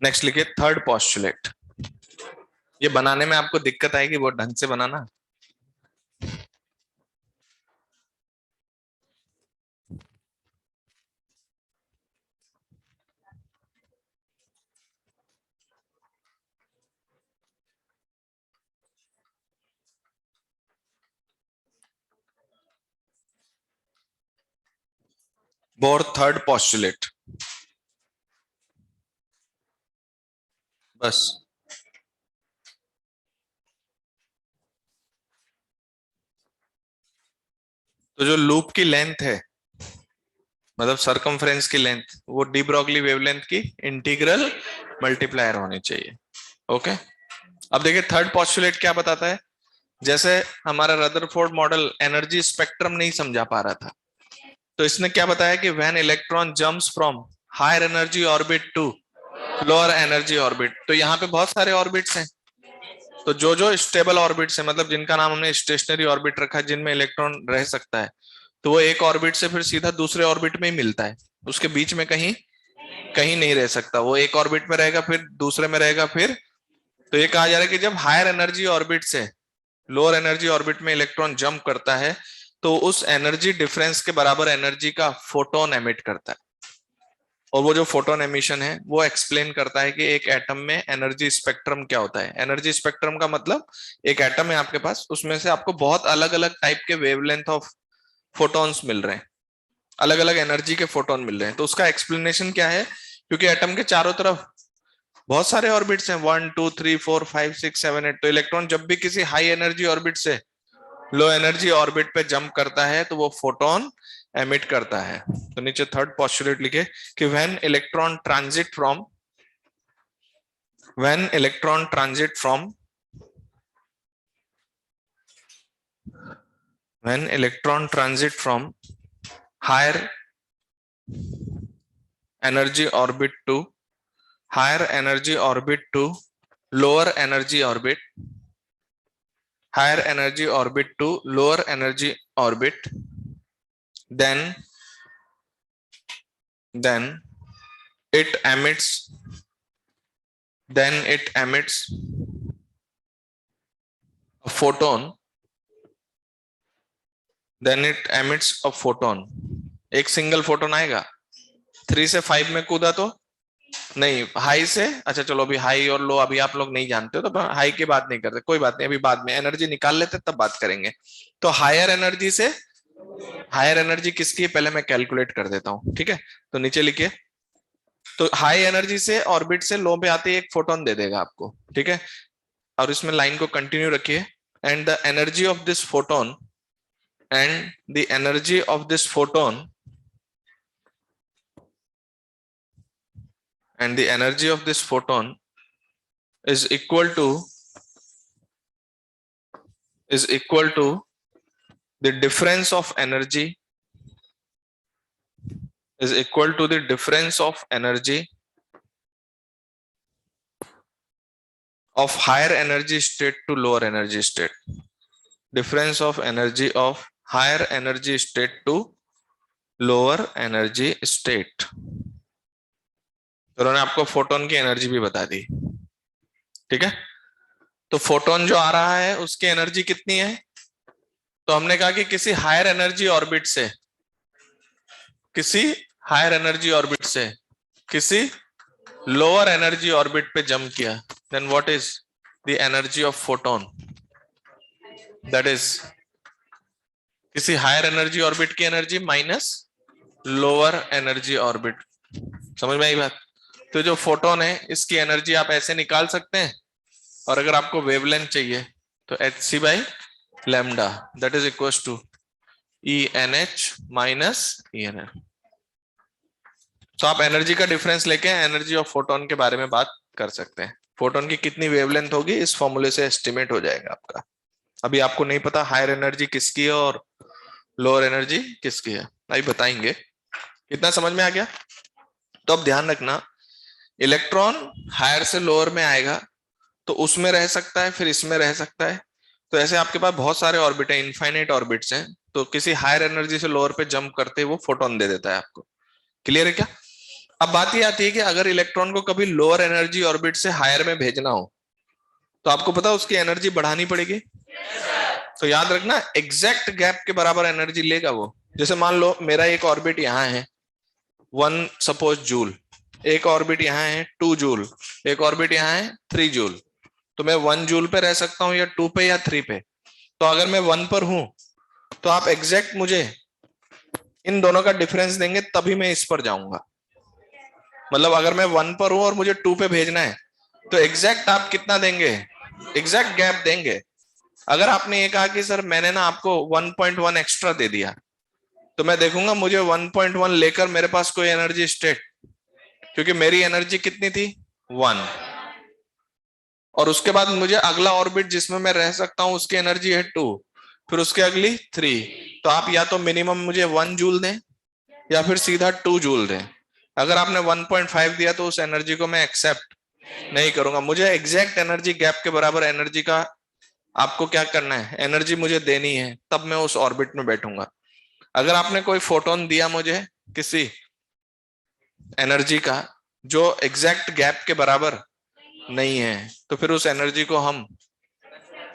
नेक्स्ट लिखिए थर्ड पोस्टुलेट। ये बनाने में आपको दिक्कत आएगी, वो ढंग से बनाना। Bore third postulate. बस। तो जो लूप की लेंथ है, मतलब सरकमफ्रेंस की लेंथ, वो डी ब्रॉगली वेवलेंथ की इंटीग्रल मल्टीप्लायर होनी चाहिए। ओके। अब देखिए थर्ड पोस्टुलेट क्या बताता है। जैसे हमारा रदरफोर्ड मॉडल एनर्जी स्पेक्ट्रम नहीं समझा पा रहा था, तो इसने क्या बताया कि when electron jumps from higher energy orbit to lower energy orbit, तो यहाँ पे बहुत सारे ऑर्बिट्स हैं। तो जो जो स्टेबल ऑर्बिट्स है, मतलब जिनका नाम हमने स्टेशनरी ऑर्बिट रखा है, जिनमें इलेक्ट्रॉन रह सकता है, तो वो एक ऑर्बिट से फिर सीधा दूसरे ऑर्बिट में ही मिलता है, उसके बीच में कहीं कहीं नहीं रह सकता। वो एक ऑर्बिट में रहेगा, फिर दूसरे में रहेगा, फिर। तो ये कहा जा रहा है कि जब हायर एनर्जी ऑर्बिट से लोअर एनर्जी ऑर्बिट में इलेक्ट्रॉन जंप करता है, तो उस एनर्जी डिफरेंस के बराबर एनर्जी का फोटोन एमिट करता है। और वो जो फोटोन एमिशन है वो एक्सप्लेन करता है कि एक एटम में एनर्जी स्पेक्ट्रम क्या होता है। एनर्जी स्पेक्ट्रम का मतलब एक एटम है आपके पास, उसमें से आपको बहुत अलग अलग टाइप के वेवलेंथ ऑफ फोटॉन्स मिल रहे हैं, अलग अलग एनर्जी के फोटोन मिल रहे हैं। तो उसका एक्सप्लेनेशन क्या है? क्योंकि एटम के चारों तरफ बहुत सारे ऑर्बिट्स हैं, 1 2 3 4 5 6 7 8। तो इलेक्ट्रॉन जब भी किसी हाई एनर्जी ऑर्बिट से लो एनर्जी ऑर्बिट पे जंप करता है, तो वो फोटोन एमिट करता है। तो नीचे थर्ड पोस्टुलेट लिखे कि when electron transit from when electron transit from higher energy orbit to higher energy orbit to lower energy orbit, higher energy orbit to lower energy orbit, then then it emits it emits a photon, then it emits a photon। एक सिंगल फोटोन आएगा। 3 से 5 में कूदा तो नहीं, हाई से, अच्छा चलो अभी हाई और लो अभी आप लोग नहीं जानते हो तो हाई की बात नहीं करते, कोई बात नहीं, अभी बाद में एनर्जी निकाल लेते तब बात करेंगे। तो हायर एनर्जी से, हायर एनर्जी किसकी है पहले मैं कैलकुलेट कर देता हूं, ठीक है। तो नीचे लिखिए, तो हाई एनर्जी से ऑर्बिट से लो पे आते ही एक फोटोन दे देगा आपको, ठीक है। और इसमें लाइन को कंटिन्यू रखिए, and the energy of this photon, and the energy of this photon, and the energy of this photon is equal to the difference of energy, is equal to the difference of energy of higher energy state to lower energy state, difference of energy of higher energy state to lower energy state। तो उन्होंने आपको फोटोन की एनर्जी भी बता दी, ठीक है। तो फोटोन जो आ रहा है उसकी एनर्जी कितनी है, तो हमने कहा कि किसी हायर एनर्जी ऑर्बिट से, किसी हायर एनर्जी ऑर्बिट से किसी लोअर एनर्जी ऑर्बिट पे जंप किया, then what is the energy of photon, that is किसी हायर एनर्जी ऑर्बिट की energy minus lower energy orbit. समझ में आई बात। तो जो फोटोन है इसकी एनर्जी आप ऐसे निकाल सकते हैं, और अगर आपको वेवलेंथ चाहिए तो hc by lambda that is equal to ENH minus ENF। तो आप एनर्जी का डिफरेंस लेके एनर्जी ऑफ फोटोन के बारे में बात कर सकते हैं। फोटोन की कितनी वेवलेंथ होगी इस फॉर्मूले से एस्टिमेट हो जाएगा आपका। अभी आपको नहीं पता हायर एनर्जी किसकी है और लोअर एनर्जी किसकी है, अभी बताएंगे। कितना समझ में आ गया। तो अब ध्यान रखना, इलेक्ट्रॉन हायर से लोअर में आएगा तो उसमें रह सकता है, फिर इसमें रह सकता है। तो ऐसे आपके पास बहुत सारे ऑर्बिट हैं, इनफाइनाइट ऑर्बिट्स हैं। तो किसी हायर एनर्जी से लोअर पे जंप करते वो फोटोन दे देता है आपको। क्लियर है क्या। अब बात ये आती है कि अगर इलेक्ट्रॉन को कभी लोअर एनर्जी ऑर्बिट से हायर में भेजना हो तो आपको पता उसकी एनर्जी बढ़ानी पड़ेगी। तो याद रखना एग्जैक्ट गैप के बराबर एनर्जी लेगा वो। जैसे मान लो मेरा एक ऑर्बिट यहाँ है 1 सपोज जूल, एक ऑर्बिट यहाँ है 2 जूल, एक ऑर्बिट यहाँ है 3 जूल। तो मैं 1 जूल पे रह सकता हूँ या 2 पे या 3 पे। तो अगर मैं 1 पर हूं तो आप एग्जैक्ट मुझे इन दोनों का डिफरेंस देंगे तभी मैं इस पर जाऊंगा। मतलब अगर मैं 1 पर हूं और मुझे 2 पे भेजना है तो एग्जैक्ट आप कितना देंगे, एग्जैक्ट गैप देंगे। अगर आपने ये कहा कि सर मैंने ना आपको 1.1 एक्स्ट्रा दे दिया, तो मैं देखूंगा मुझे 1.1 लेकर मेरे पास कोई एनर्जी स्टेट, क्योंकि मेरी एनर्जी कितनी थी 1, और उसके बाद मुझे अगला ऑर्बिट जिसमें मैं रह सकता हूं उसकी एनर्जी है 2, फिर उसके अगली 3। तो आप या तो मिनिमम मुझे 1 जूल दें या फिर सीधा 2 जूल दें। अगर आपने 1.5 दिया तो उस एनर्जी को मैं एक्सेप्ट नहीं करूंगा। मुझे एग्जैक्ट एनर्जी गैप के बराबर एनर्जी का आपको क्या करना है, एनर्जी मुझे देनी है, तब मैं उस ऑर्बिट में बैठूंगा। अगर आपने कोई फोटोन दिया मुझे किसी एनर्जी का जो एग्जैक्ट गैप के बराबर नहीं है, तो फिर उस एनर्जी को हम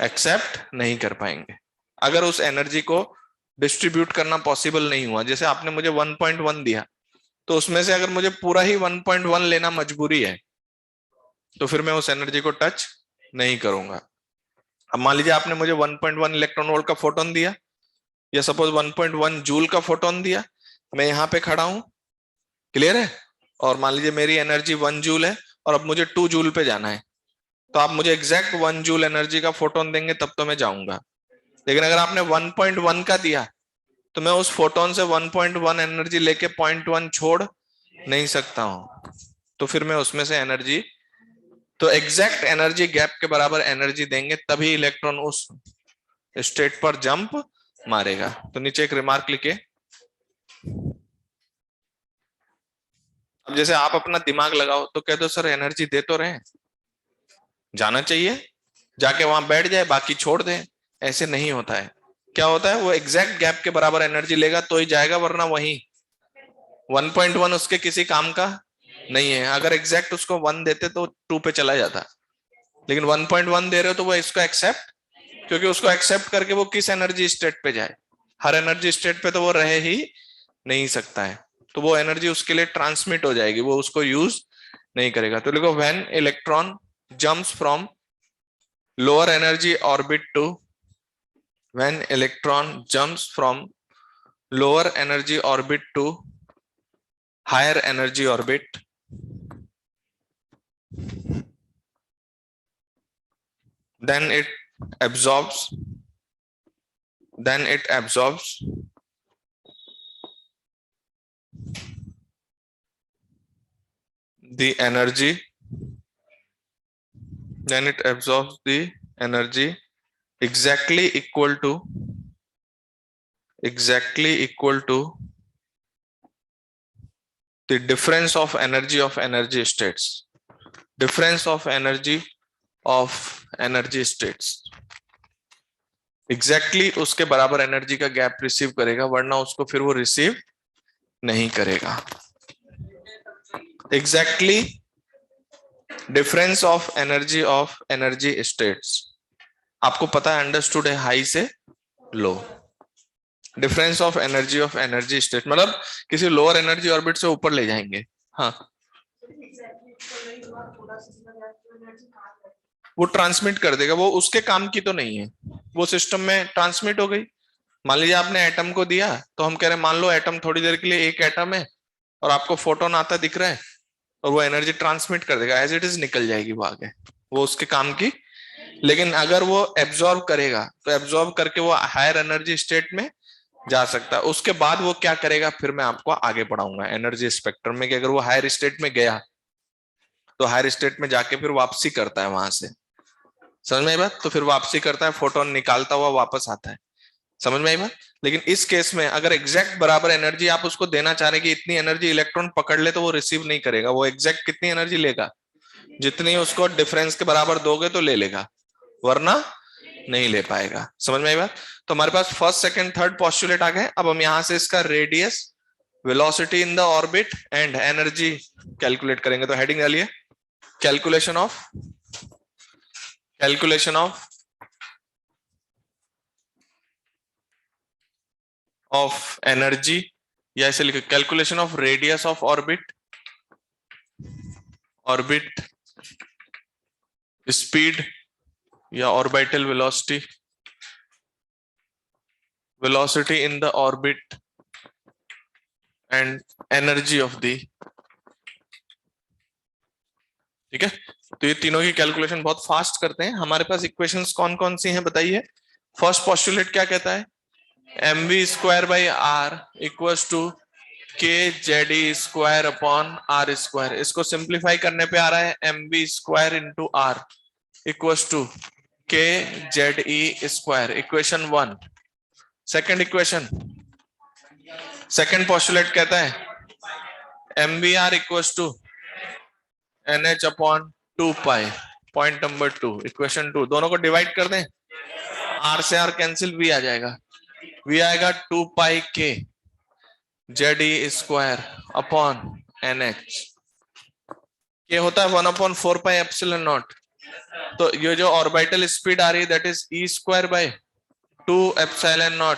एक्सेप्ट नहीं कर पाएंगे। अगर उस एनर्जी को डिस्ट्रीब्यूट करना पॉसिबल नहीं हुआ, जैसे आपने मुझे 1.1 दिया तो उसमें से अगर मुझे पूरा ही 1.1 लेना मजबूरी है तो फिर मैं उस एनर्जी को टच नहीं करूंगा। अब मान लीजिए आपने मुझे 1.1 इलेक्ट्रॉन वोल्ट का फोटोन दिया या सपोज 1.1 जूल का फोटोन दिया, मैं यहाँ पे खड़ा हूं, क्लियर है, और मान लीजिए मेरी एनर्जी 1 जूल है और अब मुझे 2 जूल पे जाना है, तो आप मुझे एग्जैक्ट 1 जूल एनर्जी का फोटोन देंगे तब तो मैं जाऊंगा। लेकिन अगर आपने 1.1 का दिया तो मैं उस फोटोन से 1.1 एनर्जी लेके 0.1 छोड़ नहीं सकता हूं, तो फिर मैं उसमें से एनर्जी, तो एग्जैक्ट एनर्जी गैप के बराबर एनर्जी देंगे तभी इलेक्ट्रॉन उस स्टेट पर जंप मारेगा। तो नीचे एक रिमार्क लिखे, अब जैसे आप अपना दिमाग लगाओ तो कह दो सर एनर्जी दे तो रहे, जाना चाहिए, जाके वहां बैठ जाए बाकी छोड़ दे। ऐसे नहीं होता है। क्या होता है, वो एग्जैक्ट गैप के बराबर एनर्जी लेगा तो ही जाएगा, वरना वही 1.1 उसके किसी काम का नहीं है। अगर एग्जैक्ट उसको 1 देते तो 2 पे चला जाता, लेकिन 1.1 दे रहे हो तो वो इसको एक्सेप्ट, क्योंकि उसको एक्सेप्ट करके वो किस एनर्जी स्टेट पे जाए, हर एनर्जी स्टेट पे तो वो रह ही नहीं सकता है। तो वो एनर्जी उसके लिए ट्रांसमिट हो जाएगी, वो उसको यूज नहीं करेगा। तो लिखो when electron jumps from lower energy orbit to, when electron jumps from lower energy orbit to higher energy orbit, then it absorbs, then it absorbs the energy, then it absorbs the energy exactly equal to the difference of energy states, difference of energy states, exactly उसके बराबर एनर्जी का गैप रिसीव करेगा, वरना उसको फिर वो रिसीव नहीं करेगा। Exactly difference of energy states, आपको पता है अंडरस्टूड है हाई से लो। डिफरेंस ऑफ एनर्जी स्टेट मतलब किसी लोअर एनर्जी ऑर्बिट से ऊपर ले जाएंगे। हाँ, वो ट्रांसमिट कर देगा, वो उसके काम की तो नहीं है, वो सिस्टम में ट्रांसमिट हो गई। मान लीजिए आपने एटम को दिया, तो हम कह रहे हैं मान लो एटम थोड़ी देर के लिए एक एटम है और आपको फोटोन आता दिख रहा है, और वो एनर्जी ट्रांसमिट कर देगा, एज इट इज निकल जाएगी वो आगे, वो उसके काम की। लेकिन अगर वो एब्जॉर्ब करेगा तो एब्जॉर्ब करके वो हायर एनर्जी स्टेट में जा सकता है। उसके बाद वो क्या करेगा फिर मैं आपको आगे पढ़ाऊंगा एनर्जी स्पेक्ट्रम में, कि अगर वो हायर स्टेट में गया तो हायर स्टेट में जाके फिर वापसी करता है वहां से। समझ में आई बात? तो फिर वापसी करता है, फोटोन निकालता हुआ वापस आता है। समझ में आई बात? लेकिन इस केस में अगर एग्जैक्ट बराबर एनर्जी आप उसको देना चाह रहे हैं कि इतनी एनर्जी इलेक्ट्रॉन पकड़ ले, तो वो रिसीव नहीं करेगा। वो एग्जैक्ट कितनी एनर्जी लेगा, जितनी उसको डिफरेंस के बराबर दोगे तो ले लेगा, वरना नहीं ले पाएगा। समझ में आई बात? तो हमारे पास फर्स्ट सेकंड थर्ड पोस्टुलेट आ गए। अब हम यहां से इसका radius, velocity in the orbit and energy calculate करेंगे। तो हेडिंग डालिए कैलकुलेशन ऑफ एनर्जी, या ऐसे लिखो calculation of radius of orbit speed या orbital velocity in the orbit and energy of the. ठीक है, तो ये तीनों की कैलकुलेशन बहुत फास्ट करते हैं। हमारे पास इक्वेशंस कौन कौन सी हैं बताइए। फर्स्ट पोस्टुलेट क्या कहता है, mv square by R equals to K Z E square upon R square. इसको सिंप्लीफाई करने पे आ रहा है mv square into R equals to K Z E square, equation 1। Second equation, second postulate कहता है mv r equals to NH upon 2 pi, point number 2, equation 2। दोनों को डिवाइड कर दें, R से R कैंसिल, V आ जाएगा, V आएगा 2 पाई के Z E square upon NH। ये होता है 1/4 पाई एप्सिलॉन नॉट। तो ये जो ऑर्बिटल स्पीड आ रही है that is E square by 2 epsilon naught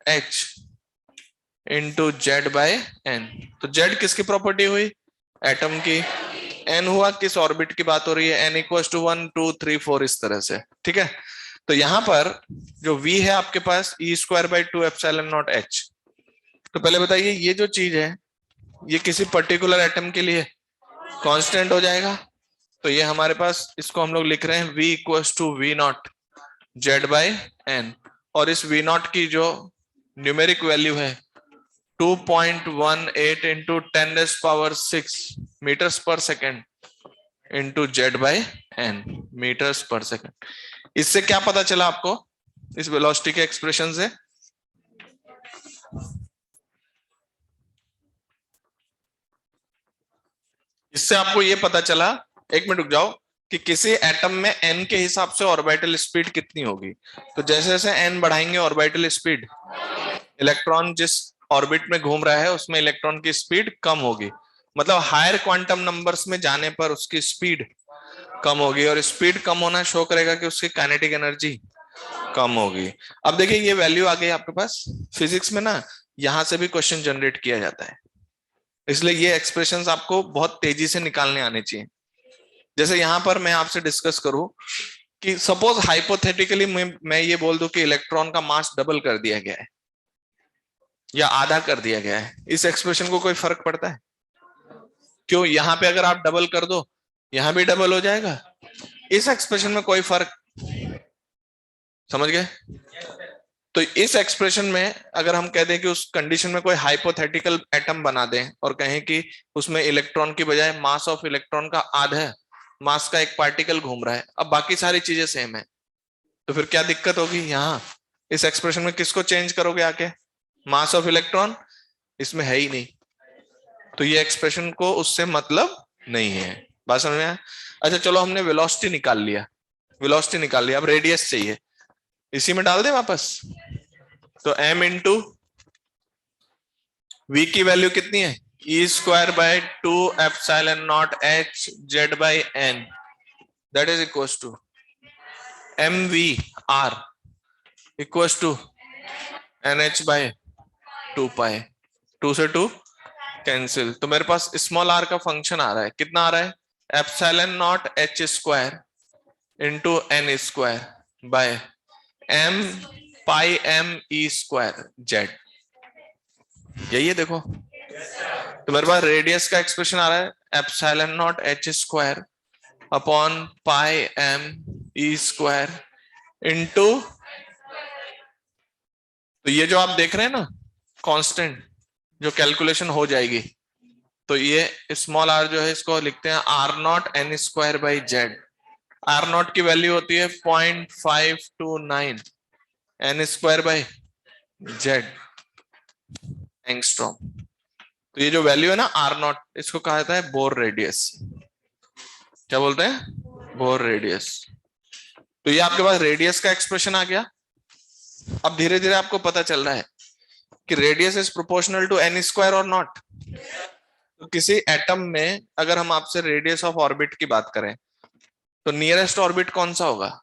H into Z by N। तो जेड किसकी प्रॉपर्टी हुई, एटम की। N हुआ किस ऑर्बिट की बात हो रही है, N इक्वल्स टू 1 2 3 4 इस तरह से। ठीक है, तो यहां पर जो V है आपके पास E square by 2 epsilon naught H। तो पहले बताइए ये जो चीज है ये किसी पर्टिकुलर एटम के लिए कांस्टेंट हो जाएगा। तो ये हमारे पास, इसको हम लोग लिख रहे हैं V equals to V naught Z by N, और इस V नॉट की जो न्यूमेरिक वैल्यू है 2.18 into 10⁻⁶ metres per second into Z by N metres per second. इससे क्या पता चला आपको, इस वेलोसिटी के एक्सप्रेशन से, इससे आपको ये पता चला, एक मिनट रुक जाओ, कि किसी एटम में n के हिसाब से ऑर्बिटल स्पीड कितनी होगी। तो जैसे जैसे n बढ़ाएंगे ऑर्बिटल स्पीड, इलेक्ट्रॉन जिस ऑर्बिट में घूम रहा है उसमें इलेक्ट्रॉन की स्पीड कम होगी। मतलब हायर क्वांटम नंबर्स में जाने पर उसकी स्पीड कम होगी, और स्पीड कम होना शो करेगा कि उसकी काइनेटिक एनर्जी कम होगी। अब देखिए ये वैल्यू आ गई आपके पास। फिजिक्स में ना यहां से भी क्वेश्चन जनरेट किया जाता है, इसलिए ये एक्सप्रेशंस आपको बहुत तेजी से निकालने आने चाहिए। जैसे यहां पर मैं आपसे डिस्कस करूं कि सपोज हाइपोथेटिकली मैं ये बोल दूं कि इलेक्ट्रॉन का मास डबल कर दिया गया है या आधा कर दिया गया है, इस एक्सप्रेशन को कोई फर्क पड़ता है? क्यों? यहां पे अगर आप डबल कर दो यहां भी डबल हो जाएगा, इस एक्सप्रेशन में कोई फर्क, समझ गए? तो इस एक्सप्रेशन में अगर हम कह दें कि उस कंडीशन में कोई हाइपोथेटिकल एटम बना दें और कहें कि उसमें इलेक्ट्रॉन की बजाय मास ऑफ इलेक्ट्रॉन का आधा मास का एक पार्टिकल घूम रहा है, अब बाकी सारी चीजें सेम है, तो फिर क्या दिक्कत होगी? यहाँ इस एक्सप्रेशन में किसको चेंज करोगे आके? मास ऑफ इलेक्ट्रॉन इसमें है ही नहीं, तो ये एक्सप्रेशन को उससे मतलब नहीं है। बात समझ में आया? अच्छा चलो, हमने वेलोसिटी निकाल लिया, वेलोसिटी निकाल लिया, अब रेडियस चाहिए, इसी में डाल दे वापस। तो m इंटू v की वैल्यू कितनी है? e square by 2 epsilon naught h z by n, that is equals to mv r equals to nh by 2 pi, 2 से 2 कैंसिल, तो मेरे पास स्मॉल r का फंक्शन आ रहा है, कितना आ रहा है? Epsilon naught h square into n square by m pi m e square z, यही है देखो। तो मेरे पास रेडियस का एक्सप्रेशन आ रहा है epsilon naught h square upon pi m e square into, तो ये जो आप देख रहे हैं ना कांस्टेंट जो कैलकुलेशन हो जाएगी, तो ये स्मॉल r जो है इसको लिखते हैं r not n square by Z, r not की वैल्यू होती है 0.529 n square by Z angstrom. तो ये जो वैल्यू है ना r नॉट, इसको कहा जाता है बोर रेडियस। क्या बोलते हैं? Bore radius. तो ये आपके पास रेडियस का एक्सप्रेशन आ गया। अब धीरे धीरे आपको पता चल रहा है कि radius is proportional to n square और नॉट। तो किसी एटम में अगर हम आपसे रेडियस ऑफ ऑर्बिट की बात करें तो नियरेस्ट ऑर्बिट कौन सा होगा?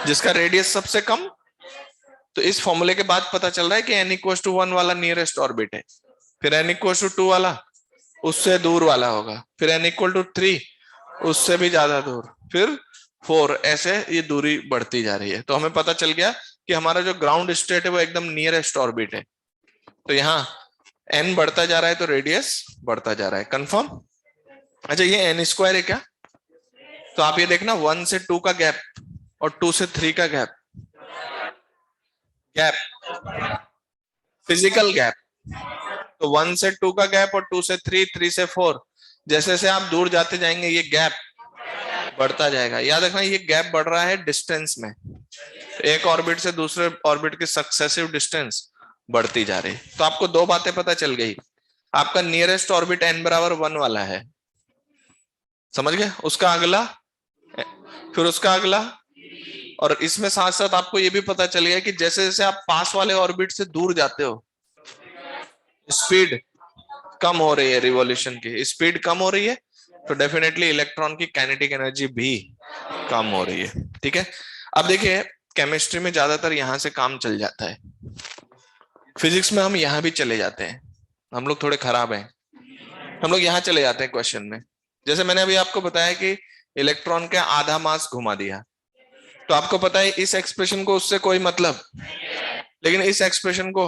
जिसका रेडियस सबसे कम। तो इस फॉर्मूले के बाद पता चल रहा है कि n इक्वल्स टू 1 वाला नियरेस्ट ऑर्बिट है, फिर n इक्वल्स टू 2 वाला उससे दूर वाला होगा, फिर n इक्वल टू 3 उससे भी ज्यादा दूर, फिर 4, ऐसे ये दूरी बढ़ती जा रही है। तो हमें पता चल गया कि हमारा जो ग्राउंड स्टेट है वो एकदम नियरेस्ट ऑर्बिट है। तो यहाँ n बढ़ता जा रहा है तो रेडियस बढ़ता जा रहा है, कंफर्म? अच्छा, ये n स्क्वायर है क्या? तो आप ये देखना 1 से 2 का गैप और 2 से 3 का गैप, फिजिकल गैप। तो 1 से 2 का गैप और 2 से 3, 3 से 4, जैसे जैसे आप दूर जाते जाएंगे ये गैप बढ़ता जाएगा। याद रखना ये गैप बढ़ रहा है डिस्टेंस में, एक ऑर्बिट से दूसरे ऑर्बिट की सक्सेसिव डिस्टेंस बढ़ती जा रही। तो आपको दो बातें पता चल गई, आपका नियरेस्ट ऑर्बिट n बराबर 1 वाला है, समझ गए? उसका अगला, फिर उसका अगला, और इसमें साथ साथ आपको ये भी पता चल गया कि जैसे जैसे आप पास वाले ऑर्बिट से दूर जाते हो स्पीड कम हो रही है, रिवॉल्यूशन की स्पीड कम हो रही है, तो डेफिनेटली इलेक्ट्रॉन की काइनेटिक एनर्जी भी कम हो रही है। ठीक है, अब देखिए केमिस्ट्री में ज्यादातर यहां से काम चल जाता है, फिजिक्स में हम यहां भी चले जाते हैं, हम लोग थोड़े खराब हैं, हम लोग यहाँ चले जाते हैं क्वेश्चन में। जैसे मैंने अभी आपको बताया कि इलेक्ट्रॉन का आधा मास घुमा दिया, तो आपको पता है इस एक्सप्रेशन को उससे कोई मतलब, लेकिन इस एक्सप्रेशन को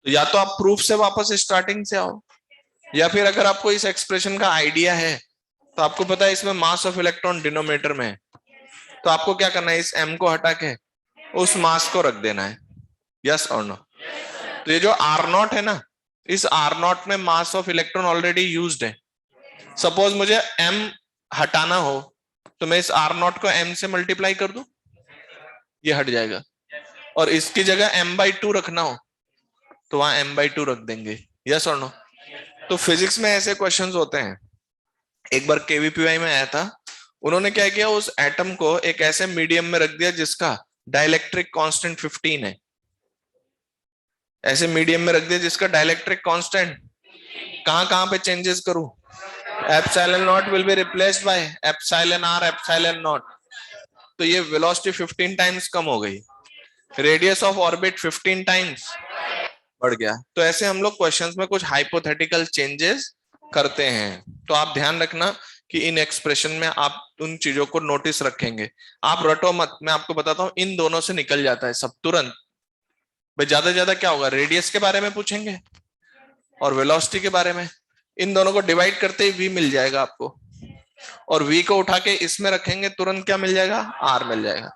तो या तो आप प्रूफ से वापस स्टार्टिंग से आओ, या फिर अगर आपको इस एक्सप्रेशन का आइडिया है तो आपको पता है इसमें मास ऑफ इलेक्ट्रॉन डिनोमिनेटर में है, तो आपको क्या करना है, इस m को हटा के उस मास को रख देना है, यस और नो। तो ये जो r नॉट है ना, इस r नॉट में मास ऑफ इलेक्ट्रॉन ऑलरेडी यूज्ड है। सपोज मुझे m हटाना हो तो मैं इस r नॉट को m से मल्टीप्लाई कर दूं, ये हट जाएगा, और इसकी जगह m/2 रखना हो तो वहां m/2 रख देंगे, यस और नो। तो फिजिक्स में ऐसे क्वेश्चंस होते हैं। एक बार केवीपीवाई में आया था, उन्होंने क्या किया, उस एटम को एक ऐसे मीडियम में रख दिया जिसका डाइलेक्ट्रिक कांस्टेंट 15 है, ऐसे मीडियम में रख दिया जिसका डाइलेक्ट्रिक कांस्टेंट, कहां कहां पे चेंजेस करूं, epsilon not will be replaced by epsilon r epsilon not, तो ये वेलोसिटी 15 टाइम्स कम हो गई, रेडियस ऑफ ऑर्बिट 15 टाइम्स बढ़ गया। तो ऐसे हम लोग क्वेश्चंस में कुछ हाइपोथेटिकल चेंजेस करते हैं। तो आप ध्यान रखना कि इन एक्सप्रेशन में आप उन चीजों को नोटिस रखेंगे। आप रटो मत, मैं आपको बताता हूं, इन दोनों से निकल जाता है सब तुरंत। भाई ज्यादा से ज्यादा क्या होगा, रेडियस के बारे में पूछेंगे और वेलोसिटी के बारे में। इन दोनों को डिवाइड करते ही वी मिल जाएगा आपको, और वी को उठा के इसमें रखेंगे, तुरंत क्या मिल जाएगा, आर मिल जाएगा।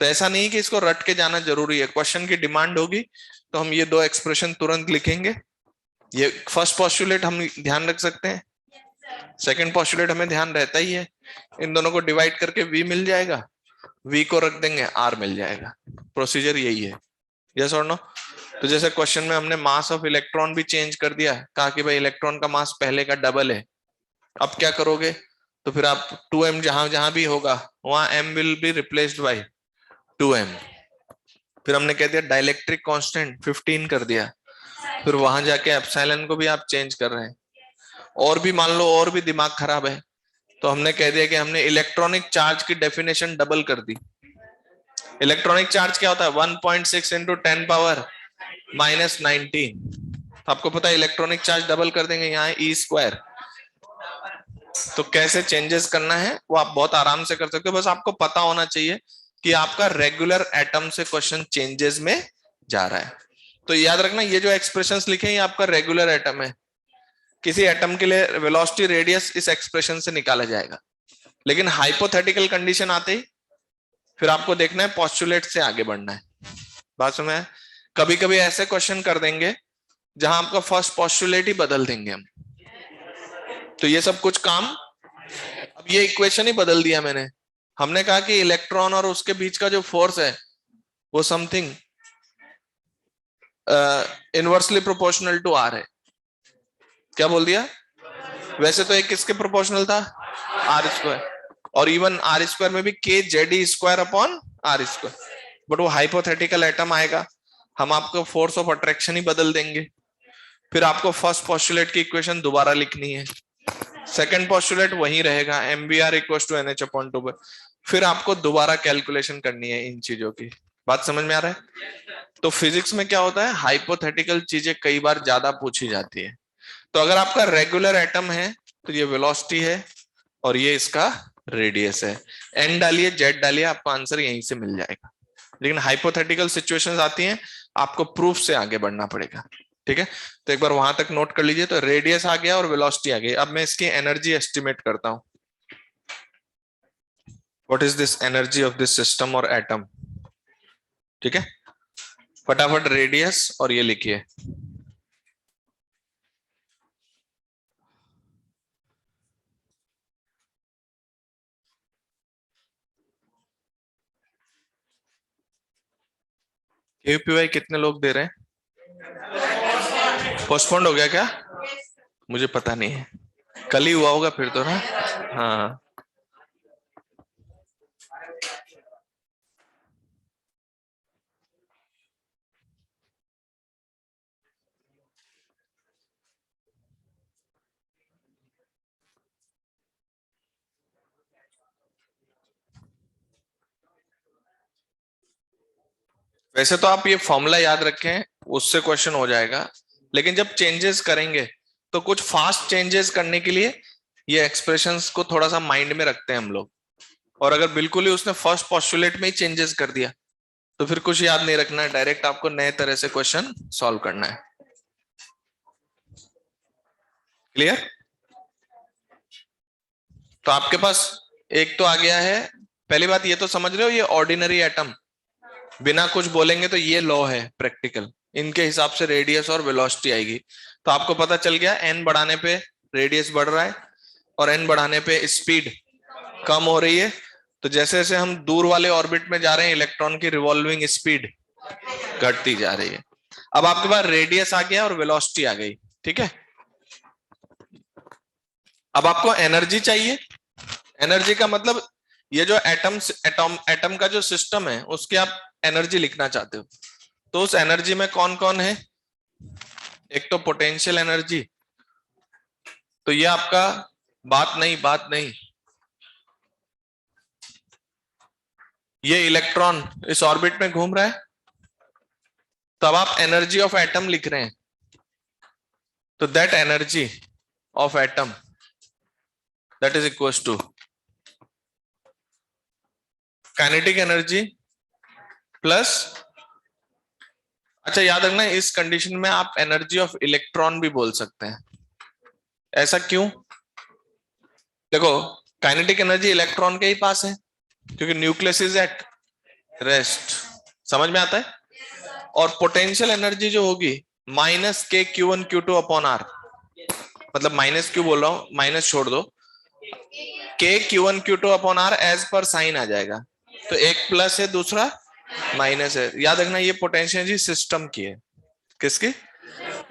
तो ऐसा नहीं कि इसको रट के जाना जरूरी है, क्वेश्चन की डिमांड होगी तो हम ये दो एक्सप्रेशन तुरंत लिखेंगे। ये फर्स्ट पॉस्टुलेट हम ध्यान रख सकते हैं, सेकंड पॉस्टुलेट हमें ध्यान रहता ही है। इन दोनों को डिवाइड करके वी मिल जाएगा, वी को रख देंगे, आर मिल जाएगा। प्रोसीजर यही है। यस और नो? तो जैसे क्वेश्चन में हमने मास ऑफ इलेक्ट्रॉन भी चेंज कर दिया, कहा कि भाई इलेक्ट्रॉन का मास पहले का डबल है। अब क्या करोगे, तो फिर आप 2m जहां जहां भी होगा वहां m will be replaced by 2m। फिर हमने कह दिया डाइलेक्ट्रिक कांस्टेंट 15 कर दिया, फिर वहां जाके एप्सिलॉन को भी आप चेंज कर रहे हैं। और भी मान लो और भी दिमाग खराब है, तो हमने कह दिया कि हमने इलेक्ट्रॉनिक चार्ज की डेफिनेशन डबल कर दी। इलेक्ट्रॉनिक चार्ज क्या होता है, 1.6 इंटू 10 पावर -19। आपको पता है इलेक्ट्रॉनिक चार्ज डबल कर देंगे, यहाँ ई स्क्वायर। तो कैसे चेंजेस करना है वो आप बहुत आराम से कर सकते हो, बस आपको पता होना चाहिए कि आपका रेगुलर एटम से क्वेश्चन चेंजेस में जा रहा है। तो याद रखना ये जो एक्सप्रेशंस लिखे हैं ये आपका रेगुलर एटम है। किसी एटम के लिए वेलोसिटी रेडियस इस एक्सप्रेशन से निकाला जाएगा, लेकिन हाइपोथेटिकल कंडीशन आते ही फिर आपको देखना है पोस्टुलेट से आगे बढ़ना है। बात समझ में? कभी कभी ऐसे क्वेश्चन कर देंगे जहां आपका फर्स्ट पोस्टुलेट ही बदल देंगे हम। तो ये सब कुछ काम, अब ये इक्वेशन ही बदल दिया मैंने। हमने कहा कि इलेक्ट्रॉन और उसके बीच का जो फोर्स है वो something inversely proportional to R है। क्या बोल दिया? वैसे तो एक किसके प्रोपोर्शनल था, आर स्क्वायर। और इवन आर स्क्वायर में भी K Z square upon R square. But वो हाइपोथेटिकल एटम आएगा, हम आपको फोर्स ऑफ अट्रैक्शन ही बदल देंगे। फिर आपको फर्स्ट पोस्टुलेट की इक्वेशन दोबारा लिखनी है, सेकंड पोस्टुलेट वही रहेगा, M V R equal to N H upon 2। फिर आपको दोबारा कैलकुलेशन करनी है इन चीजों की। बात समझ में आ रहा है? तो फिजिक्स में क्या होता है, हाइपोथेटिकल चीजें कई बार ज्यादा पूछी जाती है। तो अगर आपका रेगुलर एटम है तो ये वेलोसिटी है और ये इसका रेडियस है। एन डालिए, जेड डालिए, आपको आंसर यहीं से मिल जाएगा। लेकिन हाइपोथेटिकल सिचुएशंस आती हैं, आपको प्रूफ से आगे बढ़ना पड़ेगा। ठीक है, तो एक बार वहां तक नोट कर लीजिए। तो रेडियस आ गया और वेलोसिटी आ गई। अब मैं इसकी एनर्जी एस्टिमेट करता हूं। What is this energy of this system और एटम? ठीक है, फटाफट रेडियस और ये लिखिए। केपीवाई कितने लोग दे रहे हैं? पोस्टपोन्ड हो गया क्या? मुझे पता नहीं है, कल ही हुआ होगा फिर तो ना। हाँ, वैसे तो आप ये फॉर्मूला याद रखें, उससे क्वेश्चन हो जाएगा। लेकिन जब चेंजेस करेंगे तो कुछ फास्ट चेंजेस करने के लिए ये एक्सप्रेशंस को थोड़ा सा माइंड में रखते हैं हम लोग। और अगर बिल्कुल ही उसने फर्स्ट पोस्टुलेट में ही चेंजेस कर दिया तो फिर कुछ याद नहीं रखना है, डायरेक्ट आपको नए तरह से क्वेश्चन सॉल्व करना है। क्लियर? तो आपके पास एक तो आ गया है। पहली बात ये तो समझ रहे हो, ये ऑर्डिनरी एटम, बिना कुछ बोलेंगे तो ये लॉ है प्रैक्टिकल, इनके हिसाब से रेडियस और वेलोसिटी आएगी। तो आपको पता चल गया एन बढ़ाने पे रेडियस बढ़ रहा है और एन बढ़ाने पे स्पीड कम हो रही है। तो जैसे जैसे हम दूर वाले ऑर्बिट में जा रहे हैं इलेक्ट्रॉन की रिवॉल्विंग स्पीड घटती जा रही है। अब आपके पास रेडियस आ गया और वेलोसिटी आ गई। ठीक है, अब आपको एनर्जी चाहिए। एनर्जी का मतलब ये जो एटम का जो सिस्टम है उसके आप एनर्जी लिखना चाहते हो। तो उस एनर्जी में कौन कौन है? एक तो पोटेंशियल एनर्जी, तो ये आपका बात नहीं, ये इलेक्ट्रॉन इस ऑर्बिट में घूम रहा है, तो अब आप एनर्जी ऑफ एटम लिख रहे हैं, तो that energy of atom that is equal to kinetic energy plus, अच्छा याद रखना इस कंडीशन में आप एनर्जी ऑफ इलेक्ट्रॉन भी बोल सकते हैं। ऐसा क्यों? देखो काइनेटिक एनर्जी इलेक्ट्रॉन के ही पास है क्योंकि न्यूक्लियस इज एट रेस्ट, समझ में आता है। और पोटेंशियल एनर्जी जो होगी minus K Q one Q two upon R, मतलब माइनस क्यू बोल रहा हूं, माइनस छोड़ दो, K Q one Q two upon R as per sign आ जाएगा, तो एक प्लस है दूसरा माइनस है। याद रखना ये पोटेंशियल एनर्जी सिस्टम की है, किसकी?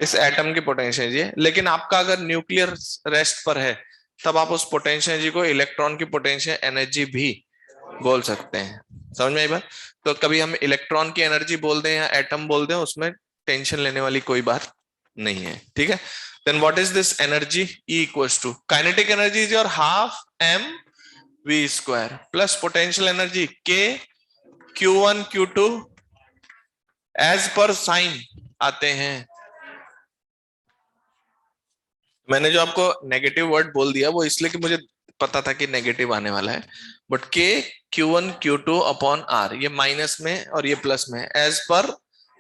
इस एटम की पोटेंशियल एनर्जी है। लेकिन आपका अगर न्यूक्लियर रेस्ट पर है तब आप उस पोटेंशियल एनर्जी को इलेक्ट्रॉन की पोटेंशियल एनर्जी भी बोल सकते हैं, समझ में आई बात। तो कभी हम इलेक्ट्रॉन की एनर्जी बोल दें या एटम बोल दें, उसमें टेंशन लेने वाली कोई बात नहीं है, ठीक है। Then what is this energy? E equals to kinetic energy is your half m v square plus potential energy k q1 q2 as पर साइन आते हैं। मैंने जो आपको नेगेटिव वर्ड बोल दिया वो इसलिए कि मुझे पता था कि नेगेटिव आने वाला है, बट के Q1 Q2 अपॉन आर ये माइनस में और ये प्लस में एज पर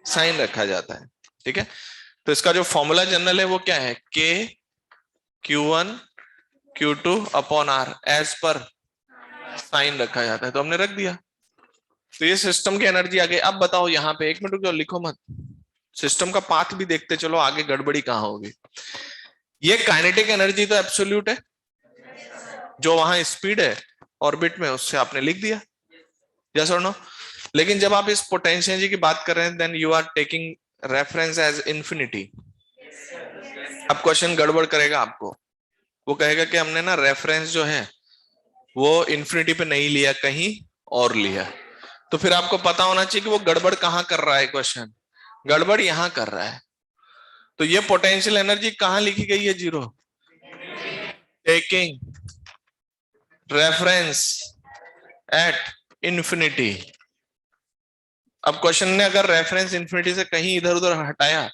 साइन रखा जाता है, ठीक है। तो इसका जो फॉर्मूला जनरल है वो क्या है? K Q1 Q2 upon R as per sign रखा जाता है, तो हमने रख दिया। तो ये सिस्टम की एनर्जी आ गई। अब बताओ यहाँ पे, एक मिनट रुक जाओ, लिखो मत, सिस्टम का पाथ भी देखते चलो, आगे गड़बड़ी कहाँ होगी। ये काइनेटिक एनर्जी तो एब्सोल्यूट है, जो वहां स्पीड है ऑर्बिट में उससे आपने लिख दिया, यस और नो। लेकिन जब आप इस पोटेंशियल एनर्जी की बात कर रहे हैं then you are taking reference as infinity. अब क्वेश्चन गड़बड़ करेगा आपको, वो कहेगा कि हमने ना रेफरेंस जो है वो इंफिनिटी पे नहीं लिया, कहीं और लिया। तो फिर आपको पता होना चाहिए कि वो गड़बड़ कहाँ कर रहा है, क्वेश्चन गड़बड़ यहां कर रहा है। तो ये पोटेंशियल एनर्जी कहां लिखी गई है? Zero, taking reference at infinity. अब क्वेश्चन ने अगर रेफरेंस इंफिनिटी से कहीं इधर उधर हटाया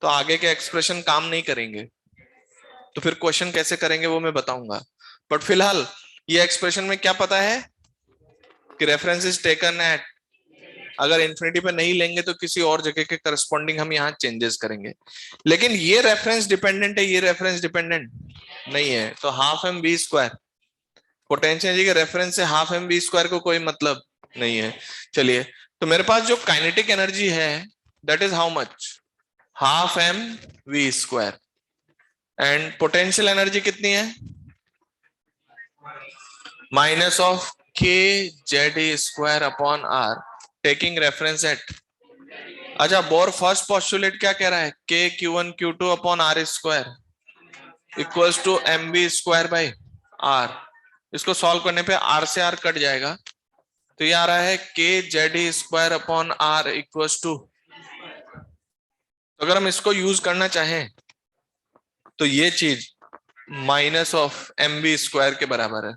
तो आगे के एक्सप्रेशन काम नहीं करेंगे, तो फिर क्वेश्चन कैसे करेंगे वो मैं बताऊंगा। बट फिलहाल ये एक्सप्रेशन में क्या पता है कि रेफरेंस इज टेकन एट, अगर इंफिनिटी पे नहीं लेंगे तो किसी और जगह के करस्पॉन्डिंग हम यहाँ चेंजेस करेंगे। लेकिन ये रेफरेंस डिपेंडेंट है, ये रेफरेंस डिपेंडेंट नहीं है। तो half M V square potential energy के रेफरेंस से हाफ एम बी स्क्वायर को कोई मतलब नहीं है। चलिए, तो मेरे पास जो काइनेटिक एनर्जी है that is how much? Half M V square. And potential energy कितनी है? Minus of K Z square upon R taking reference at, अच्छा बोर फर्स्ट पोस्टुलेट क्या कह रहा है? K Q one Q two upon R square equals to M V square by R. इसको सॉल्व करने पे आर से आर कट जाएगा, तो ये आ रहा है K Z square upon R equals to, तो अगर हम इसको यूज करना चाहें तो ये चीज minus of M V square के बराबर है,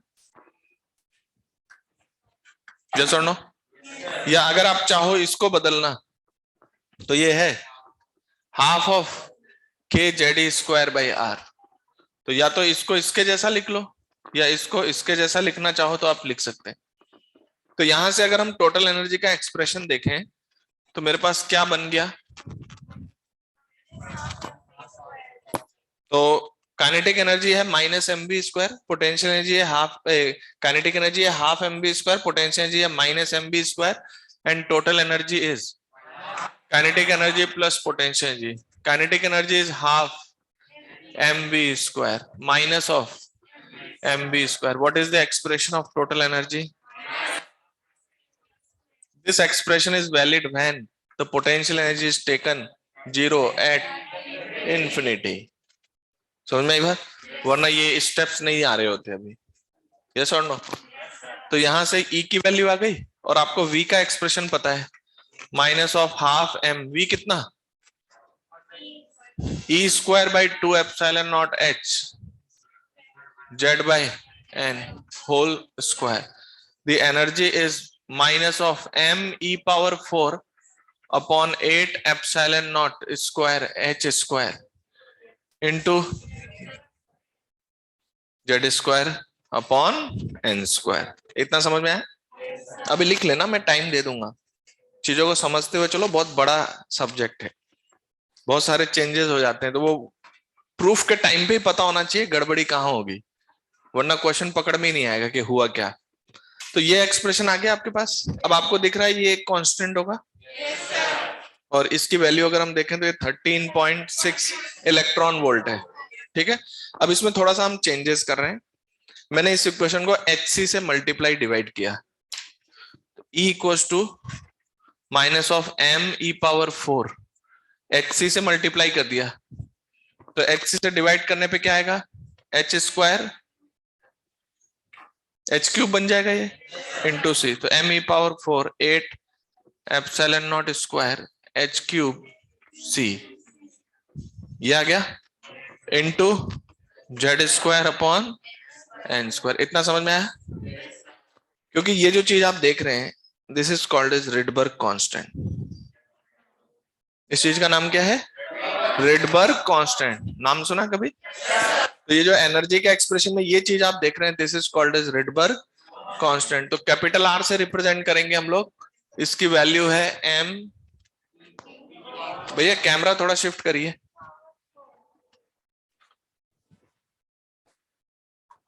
यस और नो। या अगर आप चाहो इसको बदलना तो ये है half of K Z square by are. तो या तो इसको इसके जैसा लिख लो या इसको इसके जैसा लिखना चाहो तो आप लिख सकते हैं। तो यहां से अगर हम टोटल एनर्जी का एक्सप्रेशन देखें तो मेरे पास क्या बन गया? तो काइनेटिक एनर्जी है minus M V square, potential energy है हाफ, काइनेटिक एनर्जी है half M V square, potential energy है minus M V square, and total energy is kinetic energy plus potential energy. Kinetic energy is half M V square minus of M V square. What is the expression of total energy? This expression is valid when the potential energy is taken zero at infinity. समझ में आई बात? वरना ये स्टेप्स नहीं आ रहे होते अभी, यस और नो। तो यहां से E की वैल्यू आ गई और आपको V का एक्सप्रेशन पता है, minus of half M, V कितना? E square by two epsilon naught H Z by N whole square. The energy is minus of m e power 4 upon 8 epsilon naught square H square into Z square upon N square. इतना समझ में आया? अभी लिख लेना, मैं टाइम दे दूंगा, चीजों को समझते हुए चलो, बहुत बड़ा सब्जेक्ट है, बहुत सारे चेंजेस हो जाते हैं, तो वो प्रूफ के टाइम पे ही पता होना चाहिए गड़बड़ी कहाँ होगी, वरना क्वेश्चन पकड़ में ही नहीं आएगा कि हुआ क्या। तो ये एक्सप्रेशन आ गया आपके पास। अब आपको दिख रहा है ये एक कांस्टेंट होगा, और इसकी वैल्यू अगर हम देखें तो ये 13.6 इलेक्ट्रॉन वोल्ट है। ठीक है, अब इसमें थोड़ा सा हम चेंजेस कर रहे हैं। मैंने इस इक्वेशन को HC से मल्टीप्लाई डिवाइड किया, E equals to minus of m e⁴ HC से मल्टीप्लाई कर दिया, तो HC से डिवाइड करने पे क्या आएगा, h स्क्वायर h क्यूब बन जाएगा ये, इंटू c, तो m e⁴ 8 epsilon naught square h cube c, ये आ गया, into Z square upon N square. इतना समझ में आया? क्योंकि ये जो चीज आप देख रहे हैं, this is called as Rydberg constant. इस चीज का नाम क्या है? Rydberg constant. नाम सुना कभी? तो ये जो एनर्जी के एक्सप्रेशन में ये चीज आप देख रहे हैं, this is called as Rydberg constant. तो कैपिटल आर से रिप्रेजेंट करेंगे हम लोग, इसकी वैल्यू है m, भैया कैमरा थोड़ा शिफ्ट करिए,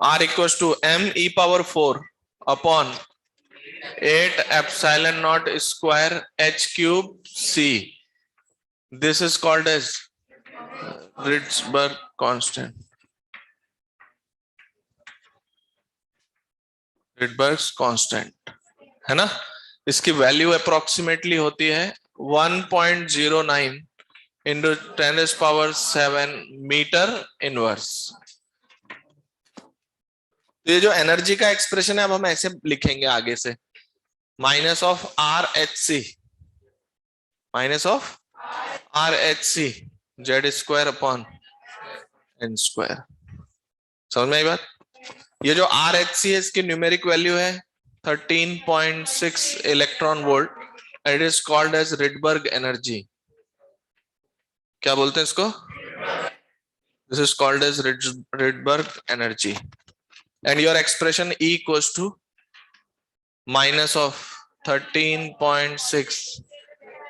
r equals to m e⁴ upon 8 epsilon naught square h cube c, this is called as Rydberg constant. Rydberg constant है ना, इसकी वैल्यू अप्रोक्सीमेटली होती है 1.09 इंटू 10⁷ मीटर इनवर्स। तो ये जो एनर्जी का एक्सप्रेशन है, अब हम ऐसे लिखेंगे आगे से, minus of RH Z square upon N square. समझ में आई बात? ये जो RH है, इसकी न्यूमेरिक वैल्यू है 13.6 electron volt, it is called as Rydberg energy. क्या बोलते हैं इसको? This is called as Rydberg energy. And your expression E equals to minus of 13.6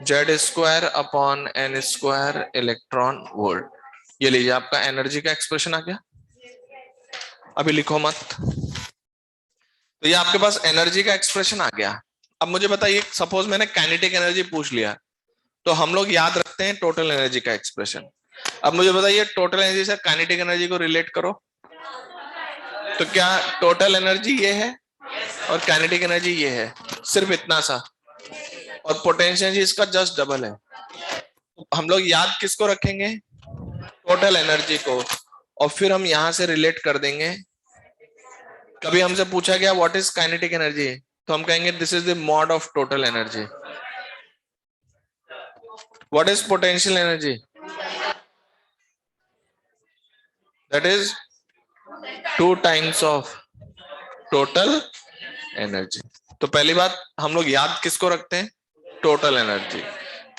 Z square upon N square electron volt. ये लीजिए, आपका एनर्जी का एक्सप्रेशन आ गया। अभी लिखो मत। तो ये आपके पास एनर्जी का एक्सप्रेशन आ गया। अब मुझे बताइए, सपोज मैंने काइनेटिक एनर्जी पूछ लिया, तो हम लोग याद रखते हैं टोटल एनर्जी का एक्सप्रेशन। अब मुझे बताइए, टोटल एनर्जी से काइनेटिक एनर्जी को रिलेट करो, तो क्या टोटल एनर्जी ये है और काइनेटिक एनर्जी ये है, सिर्फ इतना सा, और पोटेंशियल एनर्जी इसका जस्ट डबल है। हम लोग याद किसको रखेंगे? टोटल एनर्जी को, और फिर हम यहां से रिलेट कर देंगे। कभी हमसे पूछा गया व्हाट इज काइनेटिक एनर्जी, तो हम कहेंगे this is the mod of total energy. What is potential energy? That is 2 times of total energy. तो पहली बात, हम लोग याद किसको रखते हैं? Total energy.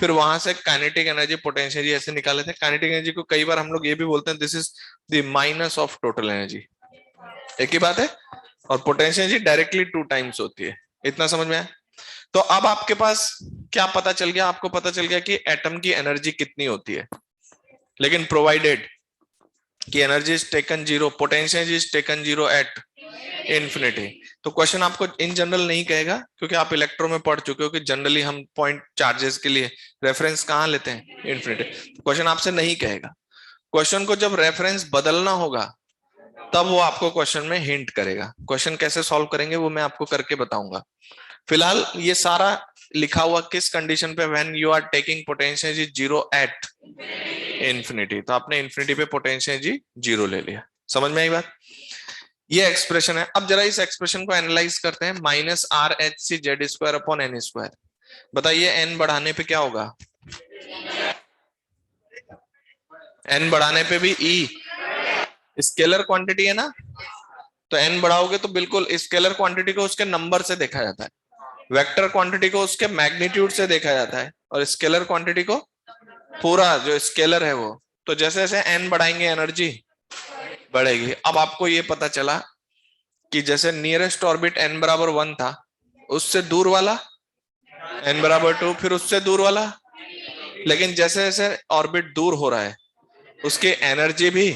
फिर वहां से काइनेटिक एनर्जी, पोटेंशियल एनर्जी ऐसे निकाले थे। काइनेटिक एनर्जी को कई बार हम लोग ये भी बोलते हैं, this is the minus of total energy, एक ही बात है। और पोटेंशियल एनर्जी डायरेक्टली 2 टाइम्स होती है। इतना समझ में आया? तो अब आपके पास क्या पता चल गया? आपको पता चल गया कि एटम की एनर्जी कितनी होती है, लेकिन प्रोवाइडेड कि energy is taken 0, potential energy is taken 0 at infinity. तो क्वेश्चन आपको इन जनरल नहीं कहेगा, क्योंकि आप इलेक्ट्रो में पढ़ चुके हो कि जनरली हम पॉइंट चार्जेस के लिए रेफरेंस कहां लेते हैं? इन्फिनिटी। क्वेश्चन आपसे नहीं कहेगा। क्वेश्चन को जब रेफरेंस बदलना होगा, तब वो आपको क्वेश्चन में हिंट करेगा। क्वेश्चन कैसे सॉल्व करेंगे वो मैं आपको करके बताऊंगा। फिलहाल ये सारा लिखा हुआ किस कंडीशन पे? When you are taking potential energy 0 at infinity. तो आपने इन्फिनिटी पे पोटेंशियल एनर्जी 0 ले लिया। समझ में आई बात? ये एक्सप्रेशन है। अब जरा इस एक्सप्रेशन को एनालाइज करते हैं। Minus RH Z square upon N square. बताइए एन बढ़ाने पे क्या होगा? एन बढ़ाने पे भी E स्केलर क्वांटिटी है ना, तो एन बढ़ाओगे तो बिल्कुल स्केलर क्वांटिटी को उसके नंबर से देखा जाता है, वेक्टर क्वांटिटी को उसके मैग्नीट्यूड से देखा जाता है। और स्केलर क्वांटिटी को पूरा जो स्केलर है वो। तो जैसे जैसे n बढ़ाएंगे एनर्जी बढ़ेगी। अब आपको ये पता चला कि जैसे नियरेस्ट ऑर्बिट n बराबर 1 था, उससे दूर वाला n बराबर 2, फिर उससे दूर वाला, लेकिन जैसे जैसे ऑर्बिट दूर हो रहा है उसकी एनर्जी भी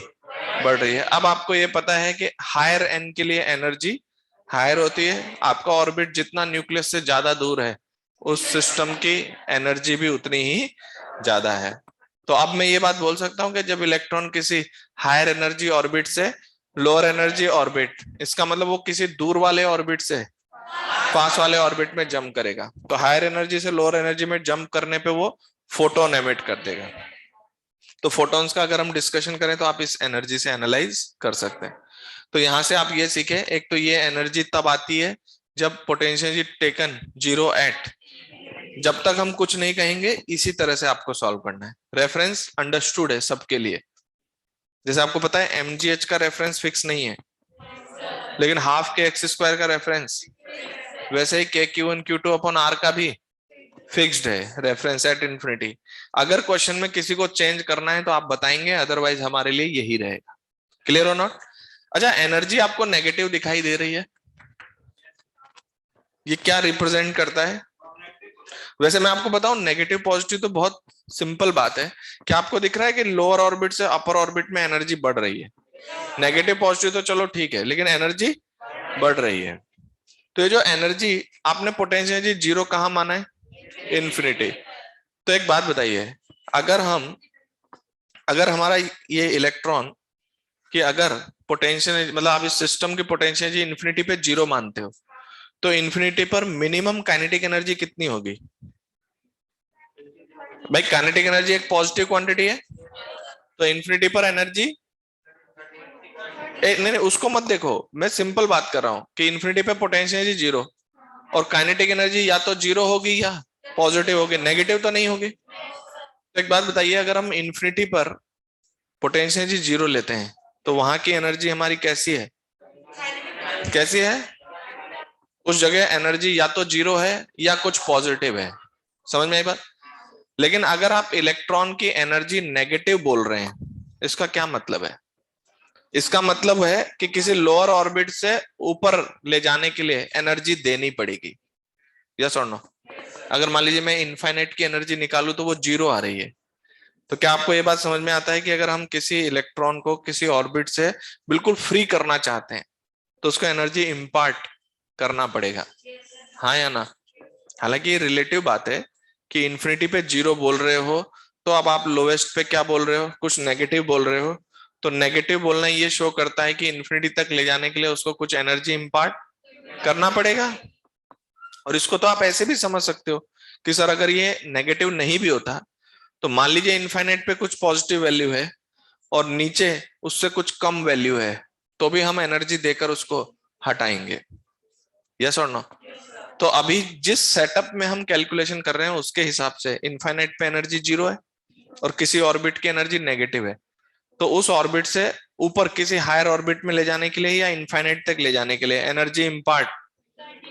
बढ़ रही है। अब आपको ये पता है कि हायर n के लिए एनर्जी हायर होती है, आपका ऑर्बिट जितना न्यूक्लियस से ज्यादा दूर है उस सिस्टम की एनर्जी भी उतनी ही ज्यादा है। तो अब मैं ये बात बोल सकता हूं कि जब इलेक्ट्रॉन किसी हायर एनर्जी ऑर्बिट से लोअर एनर्जी ऑर्बिट, इसका मतलब वो किसी दूर वाले ऑर्बिट से पास वाले ऑर्बिट में जंप करेगा, तो हायर एनर्जी से लोअर एनर्जी में जंप करने पे वो फोटोन एमिट कर देगा। तो फोटॉन्स का अगर हम डिस्कशन करें तो आप इस एनर्जी से एनालाइज कर सकते हैं। तो यहां से आप ये सीखे, एक तो ये एनर्जी तब आती है जब पोटेंशियल टेकन जीरो एट, जब तक हम कुछ नहीं कहेंगे इसी तरह से आपको सॉल्व करना है। रेफरेंस अंडरस्टूड है सबके लिए। जैसे आपको पता है mgh का रेफरेंस फिक्स नहीं है, लेकिन हाफ के एक्स स्क्वायर का रेफरेंस, वैसे ही के Q one Q two upon R का भी फिक्स्ड है रेफरेंस एट इंफिनिटी। अगर क्वेश्चन में किसी को चेंज करना है तो आप बताएंगे, अदरवाइज हमारे लिए यही रहेगा। क्लियर हो नॉट? अच्छा, एनर्जी आपको नेगेटिव दिखाई दे रही है, ये क्या रिप्रेजेंट करता है? वैसे मैं आपको बताऊं, नेगेटिव पॉजिटिव तो बहुत सिंपल बात है। क्या आपको दिख रहा है कि लोअर ऑर्बिट से अपर ऑर्बिट में एनर्जी बढ़ रही है? नेगेटिव पॉजिटिव तो चलो ठीक है, लेकिन एनर्जी बढ़ रही है। तो ये जो एनर्जी, आपने पोटेंशियल जीरो कहां माना है? इन्फिनिटी। तो एक बात बताइए, अगर हमारा ये इलेक्ट्रॉन कि अगर पोटेंशियल, मतलब आप इस सिस्टम की पोटेंशियल इन्फिनिटी पे जीरो मानते हो, तो इन्फिनिटी पर मिनिमम काइनेटिक एनर्जी कितनी होगी? भाई काइनेटिक एनर्जी एक पॉजिटिव क्वांटिटी है, तो इन्फिनिटी पर एनर्जी नहीं नहीं उसको मत देखो, मैं सिंपल बात कर रहा हूं कि इन्फिनिटी पे पोटेंशियल जीरो और काइनेटिक एनर्जी या तो जीरो होगी या पॉजिटिव होगी, नेगेटिव तो नहीं होगी। तो एक बात बताइए, अगर हम इन्फिनिटी पर पोटेंशियल जीरो लेते हैं तो वहां की एनर्जी हमारी कैसी है? कैसी है? उस जगह एनर्जी या तो जीरो है या कुछ पॉजिटिव है। समझ में आई बात? लेकिन अगर आप इलेक्ट्रॉन की एनर्जी नेगेटिव बोल रहे हैं, इसका क्या मतलब है? इसका मतलब है कि किसी लोअर ऑर्बिट से ऊपर ले जाने के लिए एनर्जी देनी पड़ेगी। यस और नो? अगर मान लीजिए मैं इनफाइनाइट की एनर्जी निकालूं तो वो जीरो आ रही है, तो क्या आपको ये बात समझ में आता है कि अगर हम किसी इलेक्ट्रॉन को किसी ऑर्बिट से बिल्कुल फ्री करना चाहते हैं तो उसको एनर्जी इम्पार्ट करना पड़ेगा, हाँ या ना? हालांकि ये रिलेटिव बात है कि इन्फिनिटी पे जीरो बोल रहे हो, तो अब आप लोवेस्ट पे क्या बोल रहे हो? कुछ नेगेटिव बोल रहे हो। तो नेगेटिव बोलना ये शो करता है कि इन्फिनिटी तक ले जाने के लिए उसको कुछ एनर्जी इम्पार्ट करना पड़ेगा। और इसको तो आप ऐसे भी समझ सकते हो कि सर अगर ये नेगेटिव नहीं भी होता, तो मान लीजिए इनफाइनाइट पे कुछ पॉजिटिव वैल्यू है और नीचे उससे कुछ कम वैल्यू है, तो भी हम एनर्जी देकर उसको हटाएंगे। यस और नो? तो अभी जिस सेटअप में हम कैलकुलेशन कर रहे हैं उसके हिसाब से इनफाइनाइट पे एनर्जी जीरो है और किसी ऑर्बिट की एनर्जी नेगेटिव है, तो उस ऑर्बिट से ऊपर किसी हायर ऑर्बिट में ले जाने के लिए या इनफाइनाइट तक ले जाने के लिए एनर्जी इम्पार्ट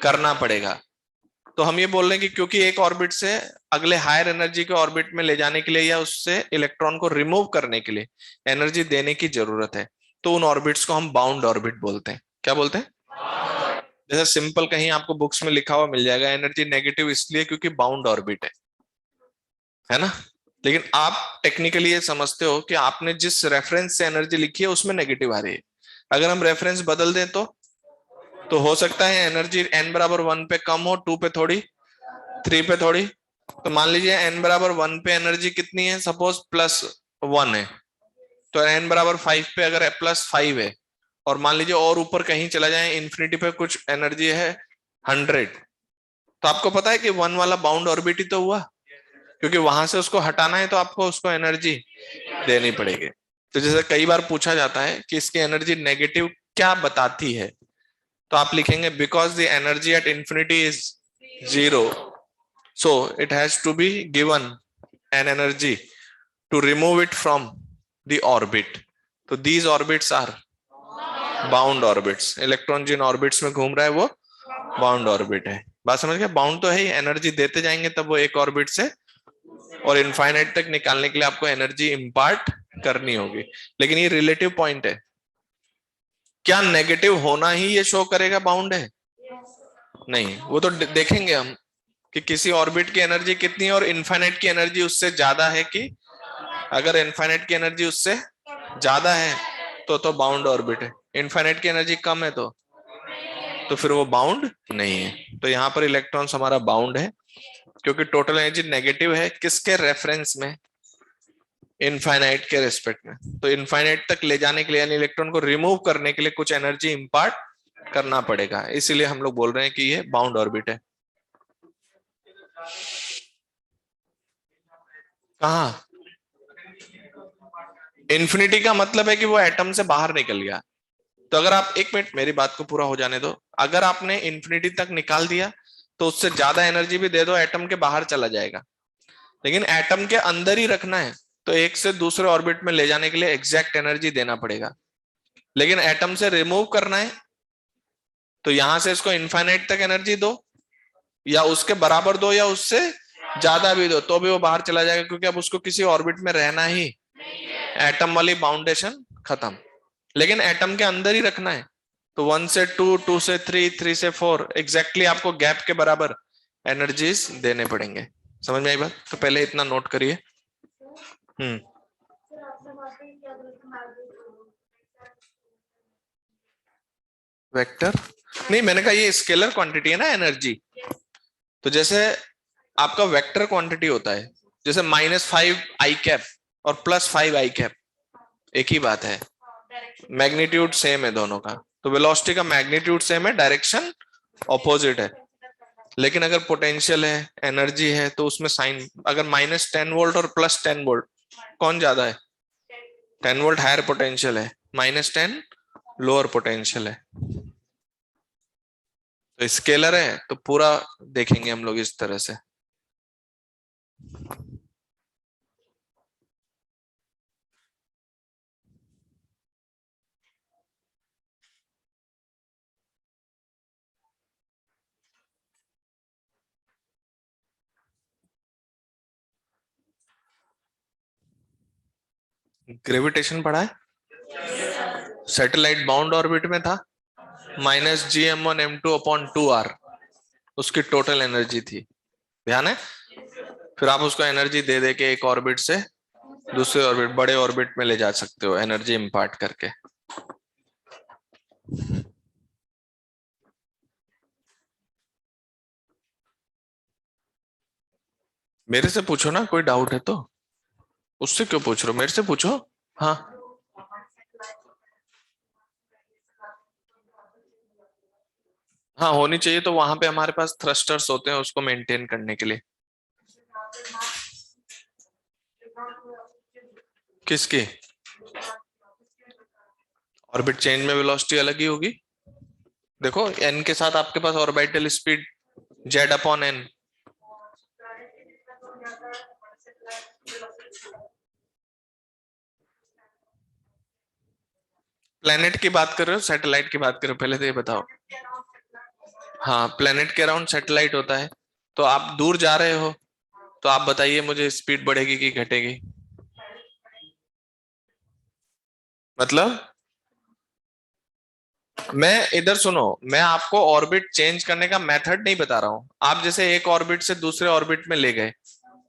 करना पड़ेगा। तो हम ये बोल रहे हैं कि क्योंकि एक ऑर्बिट से अगले हायर एनर्जी के ऑर्बिट में ले जाने के लिए या उससे इलेक्ट्रॉन को रिमूव करने के लिए एनर्जी देने की जरूरत है, तो उन ऑर्बिट्स को हम बाउंड ऑर्बिट बोलते हैं। क्या बोलते हैं? जैसे सिंपल कहीं आपको बुक्स में लिखा हुआ मिल जाएगा, एनर्जी नेगेटिव इसलिए क्योंकि बाउंड ऑर्बिट है ना? लेकिन आप टेक्निकली ये समझते हो कि आपने जिस रेफरेंस से एनर्जी लिखी है उसमें नेगेटिव आ रही है। अगर हम रेफरेंस बदल दें तो हो सकता है एनर्जी n बराबर 1 पे कम हो, 2 पे थोड़ी, 3 पे थोड़ी। तो मान लीजिए n बराबर 1 पे एनर्जी कितनी है? सपोज +1 है, तो n बराबर 5 पे अगर +5 है और मान लीजिए और ऊपर कहीं चला जाए इन्फिनिटी पे कुछ एनर्जी है 100, तो आपको पता है कि 1 वाला बाउंड ऑर्बिट ही तो हुआ, क्योंकि वहां से उसको हटाना है तो आपको उसको एनर्जी देनी पड़ेगी। तो जैसे कई बार पूछा जाता है कि इसकी एनर्जी नेगेटिव क्या बताती है, तो आप लिखेंगे because the energy at infinity is zero, so it has to be given an energy to remove it from the orbit. तो these orbits are bound orbits. Electron जिन ऑर्बिट्स में घूम रहा है वो बाउंड ऑर्बिट है। बात समझ गए? बाउंड तो है ही, एनर्जी देते जाएंगे तब वो एक ऑर्बिट से और इनफाइनाइट तक निकालने के लिए आपको एनर्जी इंपार्ट करनी होगी। लेकिन ये रिलेटिव पॉइंट है, क्या नेगेटिव होना ही ये शो करेगा बाउंड है? नहीं, वो तो देखेंगे हम कि किसी ऑर्बिट की एनर्जी कितनी है और इनफाइनाइट की एनर्जी उससे ज्यादा है कि, अगर इनफाइनाइट की एनर्जी उससे ज्यादा है तो बाउंड ऑर्बिट है, इनफाइनाइट की एनर्जी कम है तो फिर वो बाउंड नहीं है। तो यहाँ पर इलेक्ट्रॉन्स हमारा बाउंड है क्योंकि टोटल एनर्जी नेगेटिव है, किसके रेफरेंस में? इनफाइनाइट के रेस्पेक्ट में। तो इनफाइनाइट तक ले जाने के लिए यानी इलेक्ट्रॉन को रिमूव करने के लिए कुछ एनर्जी इंपार्ट करना पड़ेगा, इसीलिए हम लोग बोल रहे हैं कि ये बाउंड ऑर्बिट है। कहा? इन्फिनिटी का मतलब है कि वो एटम से बाहर निकल गया। तो अगर आप, एक मिनट मेरी बात को पूरा हो जाने दो, अगर आपने इन्फिनिटी तक निकाल दिया तो उससे ज्यादा एनर्जी भी दे दो एटम के बाहर चला जाएगा, लेकिन एटम के अंदर ही रखना है तो एक से दूसरे ऑर्बिट में ले जाने के लिए एग्जैक्ट एनर्जी देना पड़ेगा। लेकिन एटम से रिमूव करना है तो यहां से इसको इनफाइनाइट तक एनर्जी दो या उसके बराबर दो या उससे ज्यादा भी दो तो भी वो बाहर चला जाएगा, क्योंकि अब उसको किसी ऑर्बिट में रहना ही, एटम वाली बाउंडेशन खत्म। लेकिन एटम के अंदर ही रखना है तो 1 से 2, 2 से 3, 3 से 4 एग्जैक्टली आपको गैप के बराबर एनर्जीज देने पड़ेंगे। समझ में आई बात? तो पहले इतना नोट करिए। वेक्टर नहीं, मैंने कहा ये स्केलर क्वांटिटी है ना एनर्जी। तो जैसे आपका वेक्टर क्वांटिटी होता है, जैसे -5 i कैप और +5 i कैप एक ही बात है, मैग्नीट्यूड सेम है दोनों का। तो वेलोसिटी का मैग्नीट्यूड सेम है, डायरेक्शन ऑपोजिट है। लेकिन अगर पोटेंशियल है, एनर्जी है, तो उसमें साइन, अगर -10 वोल्ट और +10 वोल्ट कौन ज्यादा है? 10 वोल्ट हायर पोटेंशियल है, -10 लोअर पोटेंशियल है। तो स्केलर है तो पूरा देखेंगे हम लोग इस तरह से। ग्रेविटेशन पढ़ा है? सैटेलाइट बाउंड ऑर्बिट में था, -gm1m2/2r उसकी टोटल एनर्जी थी, ध्यान है? फिर आप उसको एनर्जी दे दे के एक ऑर्बिट से दूसरे ऑर्बिट, बड़े ऑर्बिट में ले जा सकते हो एनर्जी इंपार्ट करके। मेरे से पूछो ना, कोई डाउट है तो। उससे क्यों पूछ रहे हो, मेरे से पूछो। हाँ हाँ होनी चाहिए, तो वहां पे हमारे पास थ्रस्टर्स होते हैं उसको मेंटेन करने के लिए। किसकी? ऑर्बिट चेंज में वेलोसिटी अलग ही होगी। देखो n के साथ आपके पास ऑर्बिटल स्पीड z/n। प्लेनेट की बात कर रहे हो, सैटेलाइट की बात कर रहे हो, पहले तो ये बताओ। हाँ, प्लेनेट के अराउंड सैटेलाइट होता है। तो आप दूर जा रहे हो तो आप बताइए मुझे, स्पीड बढ़ेगी कि घटेगी? मतलब मैं इधर सुनो, मैं आपको ऑर्बिट चेंज करने का मेथड नहीं बता रहा हूं। आप जैसे एक ऑर्बिट से दूसरे ऑर्बिट में ले गए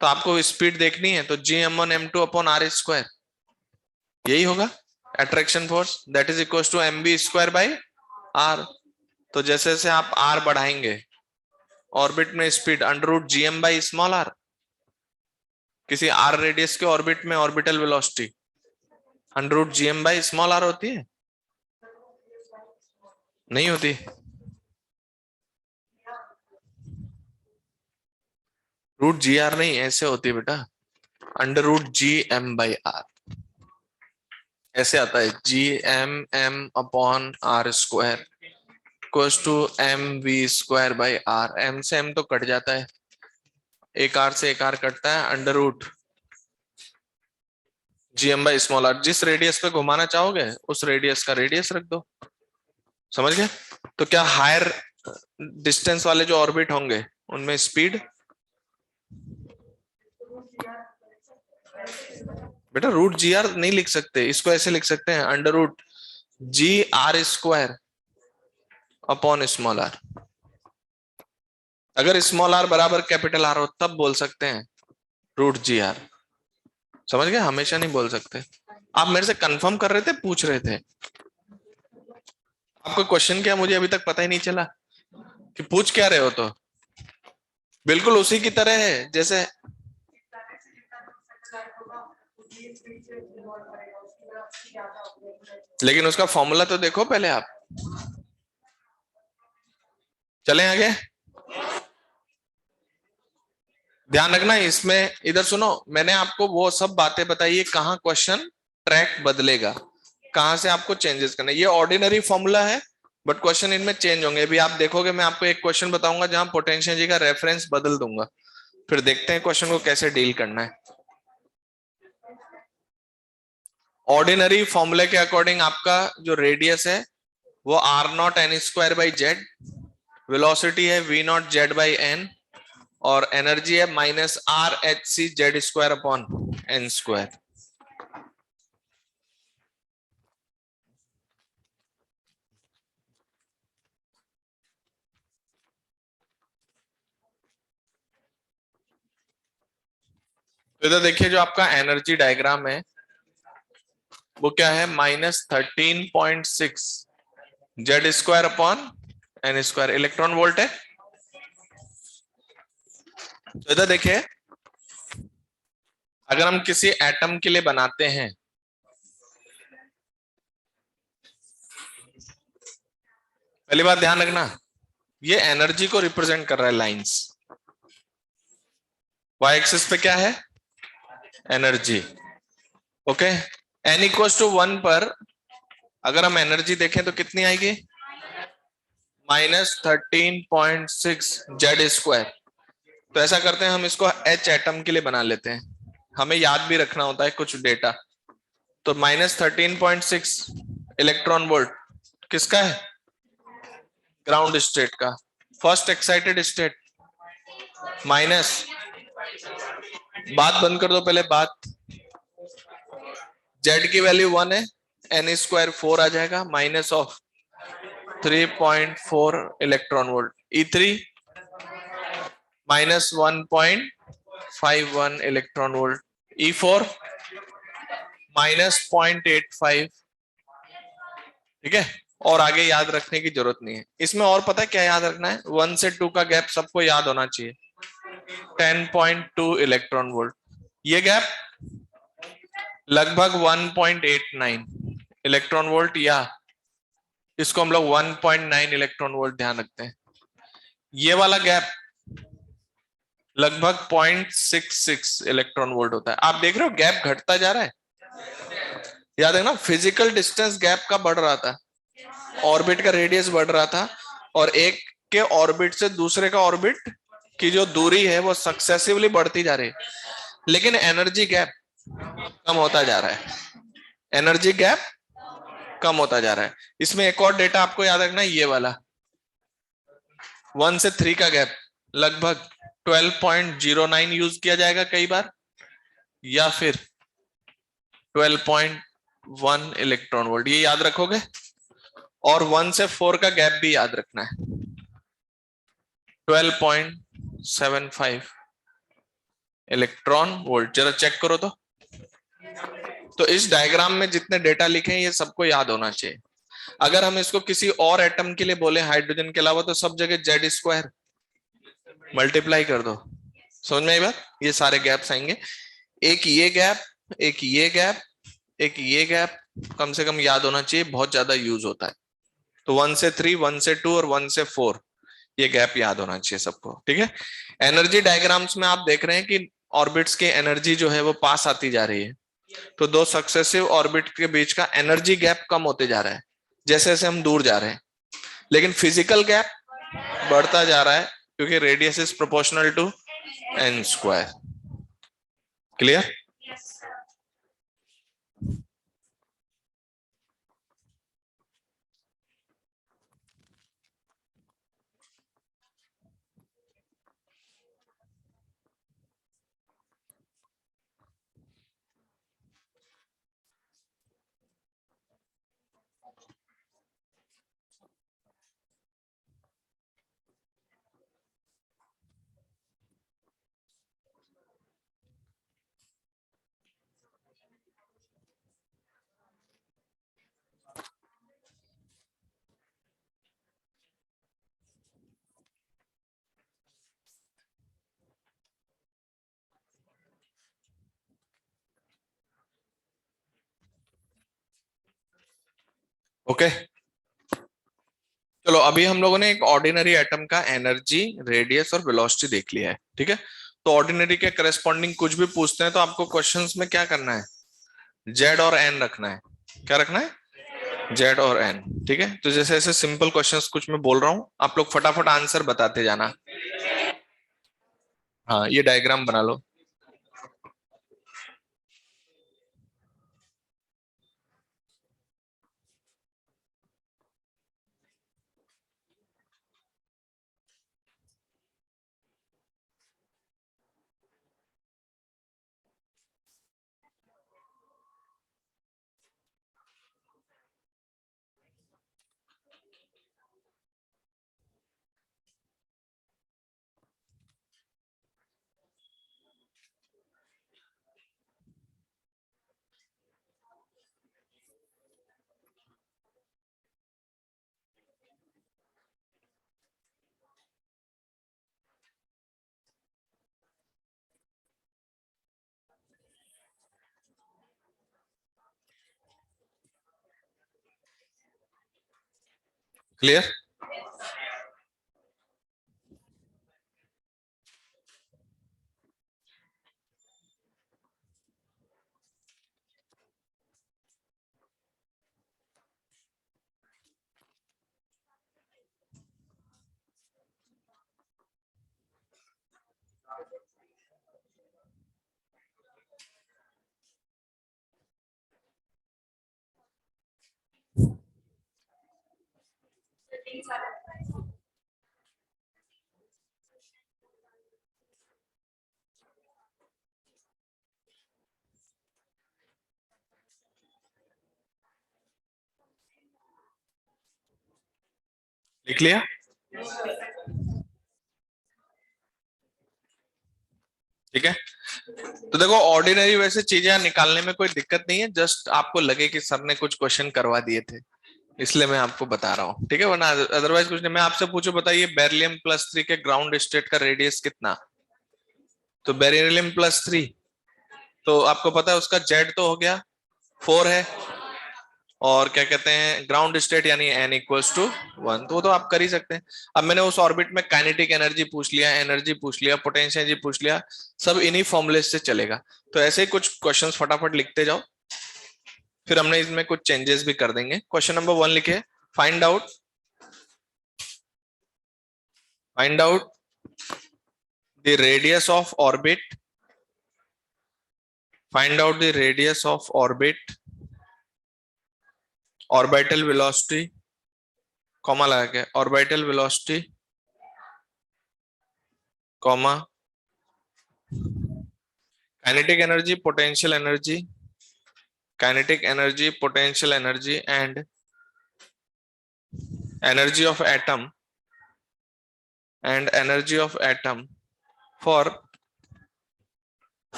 तो आपको स्पीड देखनी है तो gm1m2/r², यही होगा attraction force, that is equal to mv²/r। तो जैसे जैसे आप r बढ़ाएंगे ऑर्बिट में स्पीड √gm/r, किसी r रेडियस के ऑर्बिट में ऑर्बिटल वेलोसिटी √gm/r होती है? नहीं होती। √gr नहीं, ऐसे होती है बेटा, √gm/r ऐसे आता है, gmm/r² equals to mv²/r। m से m तो कट जाता है, एक r से एक r कटता है, √gm/r। जिस रेडियस पे घुमाना चाहोगे उस रेडियस का रेडियस रख दो। समझ गए? तो क्या हायर डिस्टेंस वाले जो ऑर्बिट होंगे उनमें स्पीड बेटा रूट जी आर नहीं लिख सकते, इसको ऐसे लिख सकते हैं, under root G R square upon small R. अगर स्मॉल आर बराबर कैपिटल आर हो तब बोल सकते हैं रूट जी आर। समझ गए, हमेशा नहीं बोल सकते। आप मेरे से कंफर्म कर रहे थे, पूछ रहे थे, आपका क्वेश्चन क्या मुझे अभी तक पता ही नहीं चला कि पूछ क्या रहे हो। तो बिल्कुल उसी की तरह है जैसे, लेकिन उसका फॉर्मूला तो देखो पहले आप। चलें आगे, ध्यान रखना इसमें, इधर सुनो, मैंने आपको वो सब बातें बताई है कहाँ क्वेश्चन ट्रैक बदलेगा, कहां से आपको चेंजेस करना है। ये ऑर्डिनरी फॉर्मूला है बट क्वेश्चन इनमें चेंज होंगे। अभी आप देखोगे मैं आपको एक क्वेश्चन बताऊंगा जहां पोटेंशियल जी का रेफरेंस बदल दूंगा, फिर देखते हैं क्वेश्चन को कैसे डील करना है। ऑर्डिनरी फॉर्मूले के अकॉर्डिंग आपका जो रेडियस है वो R naught N square by Z, velocity है V naught Z by N, और एनर्जी है minus R H C Z square upon N square. तो इधर देखिए जो आपका एनर्जी डायग्राम है वो क्या है, -13.6 Z square upon N square electron volt है। तो इधर देखिए अगर हम किसी एटम के लिए बनाते हैं, पहली बात ध्यान रखना, ये एनर्जी को रिप्रेजेंट कर रहा है लाइंस। वाई एक्सिस पे क्या है, energy. Okay, N equal to 1 पर अगर हम एनर्जी देखें तो कितनी आएगी, -13.6 जेड स्क्वायर। तो ऐसा करते हैं हम इसको एच एटम के लिए बना लेते हैं, हमें याद भी रखना होता है कुछ डेटा। तो -13.6 इलेक्ट्रॉन वोल्ट किसका है, ग्राउंड स्टेट का। फर्स्ट एक्साइटेड स्टेट माइनस, बात बंद कर दो पहले बात, जेड की वैल्यू 1 है, एन स्क्वायर 4 आ जाएगा, minus of 3.4 electron volt, E3 -1.51 electron volt, E4 -0.85। ठीक है, और आगे याद रखने की जरूरत नहीं है इसमें। और पता है क्या याद रखना है, 1 से 2 का गैप सबको याद होना चाहिए, 10.2 इलेक्ट्रॉन वोल्ट। ये गैप लगभग 1.89 इलेक्ट्रॉन वोल्ट, या इसको हम लोग 1.9 इलेक्ट्रॉन वोल्ट ध्यान रखते हैं। ये वाला गैप लगभग 0.66 इलेक्ट्रॉन वोल्ट होता है। आप देख रहे हो गैप घटता जा रहा है, याद है ना, फिजिकल डिस्टेंस गैप का बढ़ रहा था, ऑर्बिट का रेडियस बढ़ रहा था, और एक के ऑर्बिट से दूसरे का ऑर्बिट की जो दूरी है वो सक्सेसिवली बढ़ती जा रही है, लेकिन एनर्जी गैप कम होता जा रहा है, एनर्जी गैप कम होता जा रहा है। इसमें एक और डेटा आपको याद रखना है, ये वाला 1 से 3 का गैप लगभग 12.09 यूज किया जाएगा कई बार, या फिर 12.1 इलेक्ट्रॉन वोल्ट, ये याद रखोगे। और 1 से 4 का गैप भी याद रखना है, 12.75 इलेक्ट्रॉन वोल्ट। जरा चेक करो तो इस डायग्राम में जितने डेटा लिखे हैं ये सबको याद होना चाहिए। अगर हम इसको किसी और एटम के लिए बोले हाइड्रोजन के अलावा, तो सब जगह जेड स्क्वायर मल्टीप्लाई कर दो। समझ में आई बात, ये सारे गैप्स आएंगे, एक ये गैप, एक ये गैप, एक ये गैप, कम से कम याद होना चाहिए, बहुत ज्यादा यूज होता है। तो 1 से 3, 1 से 2 और 1 से 4 ये गैप याद होना चाहिए सबको। ठीक है, एनर्जी डायग्राम्स में आप देख रहे हैं कि ऑर्बिट्स की एनर्जी जो है वो पास आती जा रही है, तो दो सक्सेसिव ऑर्बिट के बीच का एनर्जी गैप कम होते जा रहा है जैसे जैसे हम दूर जा रहे हैं, लेकिन फिजिकल गैप बढ़ता जा रहा है क्योंकि radius is proportional to N square. Clear? Okay, चलो अभी हम लोगों ने एक ऑर्डिनरी एटम का एनर्जी, रेडियस और वेलोसिटी देख लिया है, ठीक है। तो ऑर्डिनरी के करस्पॉन्डिंग कुछ भी पूछते हैं तो आपको क्वेश्चंस में क्या करना है, जेड और एन रखना है। क्या रखना है, जेड और एन, ठीक है। तो जैसे ऐसे सिंपल क्वेश्चंस कुछ मैं बोल रहा हूं, आप लोग फटाफट आंसर बताते जाना। हाँ, ये डायग्राम बना लो। क्लियर? लिख लिया? ठीक है, तो देखो ऑर्डिनरी वैसे चीजें निकालने में कोई दिक्कत नहीं है, जस्ट आपको लगे कि सर ने कुछ क्वेश्चन करवा दिए थे, इसलिए मैं आपको बता रहा हूँ, ठीक है। वरना अदरवाइज कुछ नहीं। मैं आपसे पूछूं, बताइए बेरिलियम प्लस 3 के ग्राउंड स्टेट का रेडियस कितना? तो बेरिलियम प्लस 3, तो आपको पता है उसका जेड तो हो गया 4 है, और क्या कहते हैं ग्राउंड स्टेट यानी n इक्वल्स टू 1, तो वो तो आप कर ही सकते हैं। अब मैंने उस ऑर्बिट में काइनेटिक एनर्जी पूछ लिया, एनर्जी पूछ लिया, पोटेंशियल एनर्जी पूछ लिया, सब इन्हीं फॉर्मूले से चलेगा। तो ऐसे ही कुछ क्वेश्चंस फटाफट लिखते जाओ, फिर हमने इसमें कुछ चेंजेस भी कर देंगे। क्वेश्चन नंबर 1 लिखे, find out find out the radius of orbit, find out the radius of orbit, orbital velocity, comma लगा के orbital velocity, comma kinetic energy, potential energy, kinetic energy, potential energy, and energy of atom, and energy of atom for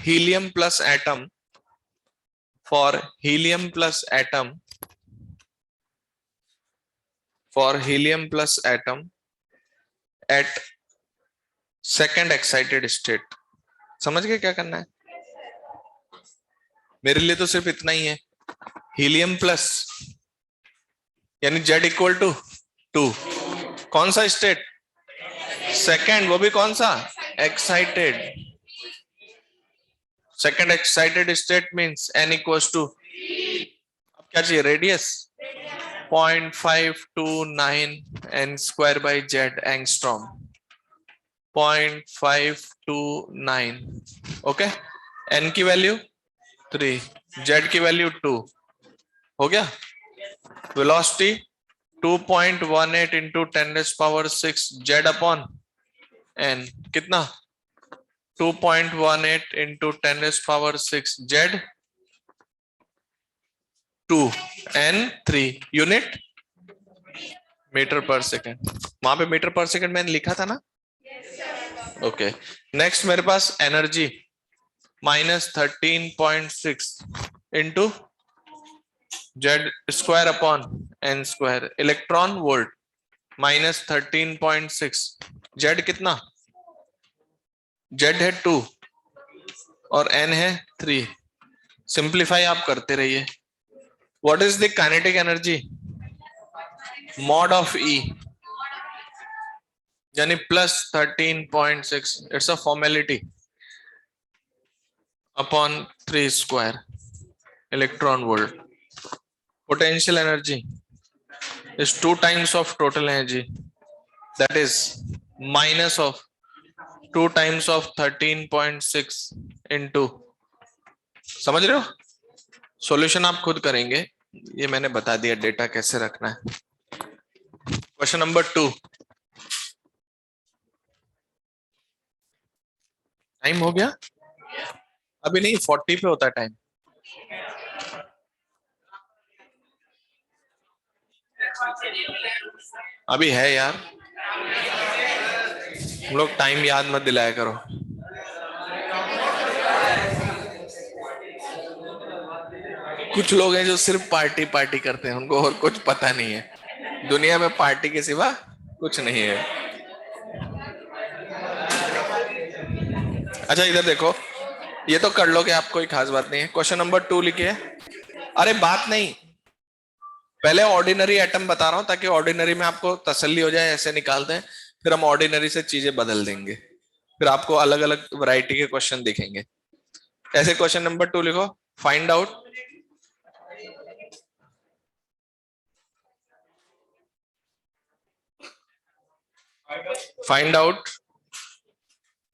helium plus atom, for helium plus atom, for helium plus atom at second excited state। समझ गए क्या करना है? मेरे लिए तो सिर्फ इतना ही है, हीलियम प्लस यानी जेड इक्वल टू 2, कौन सा स्टेट? सेकंड, वो भी कौन सा? Excited. Second excited state means n equals to, अब क्या चाहिए, radius 0.529 n square by Z angstrom, 0.529, okay. n की वैल्यू 3, z की वैल्यू 2, हो गया। Velocity 2.18 into 10⁻6 Z upon n, कितना? 2.18 into 10⁻6 Z 2 n 3 unit metre पर सेकेंड। वहां पे मीटर पर सेकेंड मैंने लिखा था ना? ओके, नेक्स्ट मेरे पास energy -13.6 into Z square upon N square, electron volt -13.6, Z कितना? जेड है 2 और एन है 3, सिंप्लीफाई आप करते रहिए। What is the kinetic energy? Mod of E यानी plus 13.6, it's a formality, upon 3 square electron volt. Potential energy is 2 times of total energy, that is minus of 2 times of 13.6 into. समझ रहे हो? सॉल्यूशन आप खुद करेंगे, ये मैंने बता दिया डेटा कैसे रखना है. Question number 2. टाइम हो गया? अभी नहीं, 40 पे होता है टाइम. अभी है यार, हम लोग टाइम याद मत दिलाया करो. कुछ लोग हैं जो सिर्फ पार्टी पार्टी करते हैं, उनको और कुछ पता नहीं है. दुनिया में पार्टी के सिवा कुछ नहीं है. अच्छा इधर देखो, ये तो कर लो कि आप, कोई खास बात नहीं है. क्वेश्चन नंबर 2 लिखिए. अरे बात नहीं, पहले ऑर्डिनरी एटम बता रहा हूं ताकि ऑर्डिनरी में आपको तसल्ली हो जाए. ऐसे निकालते हैं, फिर हम ऑर्डिनरी से चीजें बदल देंगे, फिर आपको अलग अलग वैरायटी के क्वेश्चन दिखेंगे. ऐसे क्वेश्चन नंबर 2 लिखो. Find out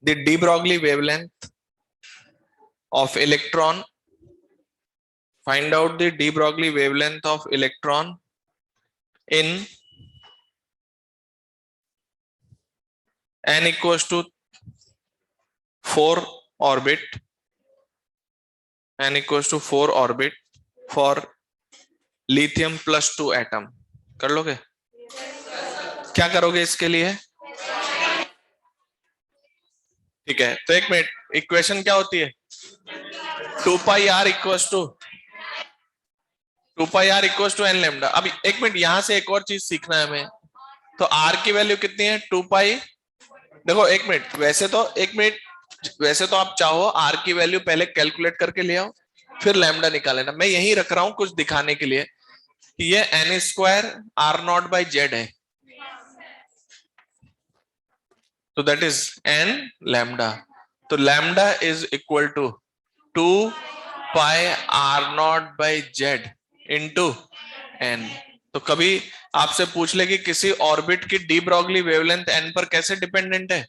the de Broglie wavelength of electron. Find out the de Broglie wavelength of electron in n equals to 4 orbit, n equals to 4 orbit for lithium plus 2 atom. कर लोगे? क्या करोगे इसके लिए? ठीक है, तो एक मिनट, इक्वेशन क्या होती है? 2 pi R equals to N lambda. अब एक मिनट, यहां से एक और चीज सीखना है हमें. तो आर की वैल्यू कितनी है? 2 पाई. देखो एक मिनट, वैसे तो आप चाहो आर की वैल्यू पहले कैलकुलेट करके ले आओ, फिर लैम्डा निकाल लेना. मैं यही रख रहा हूं कुछ दिखाने के लिए कि ये N square R naught by Z है, तो दैट इज एन लैम्डा. तो lambda is equal to 2 pi R naught by Z into N. तो कभी आपसे पूछ ले कि किसी ऑर्बिट की डी ब्रॉगली वेवलेंथ एन पर कैसे डिपेंडेंट है?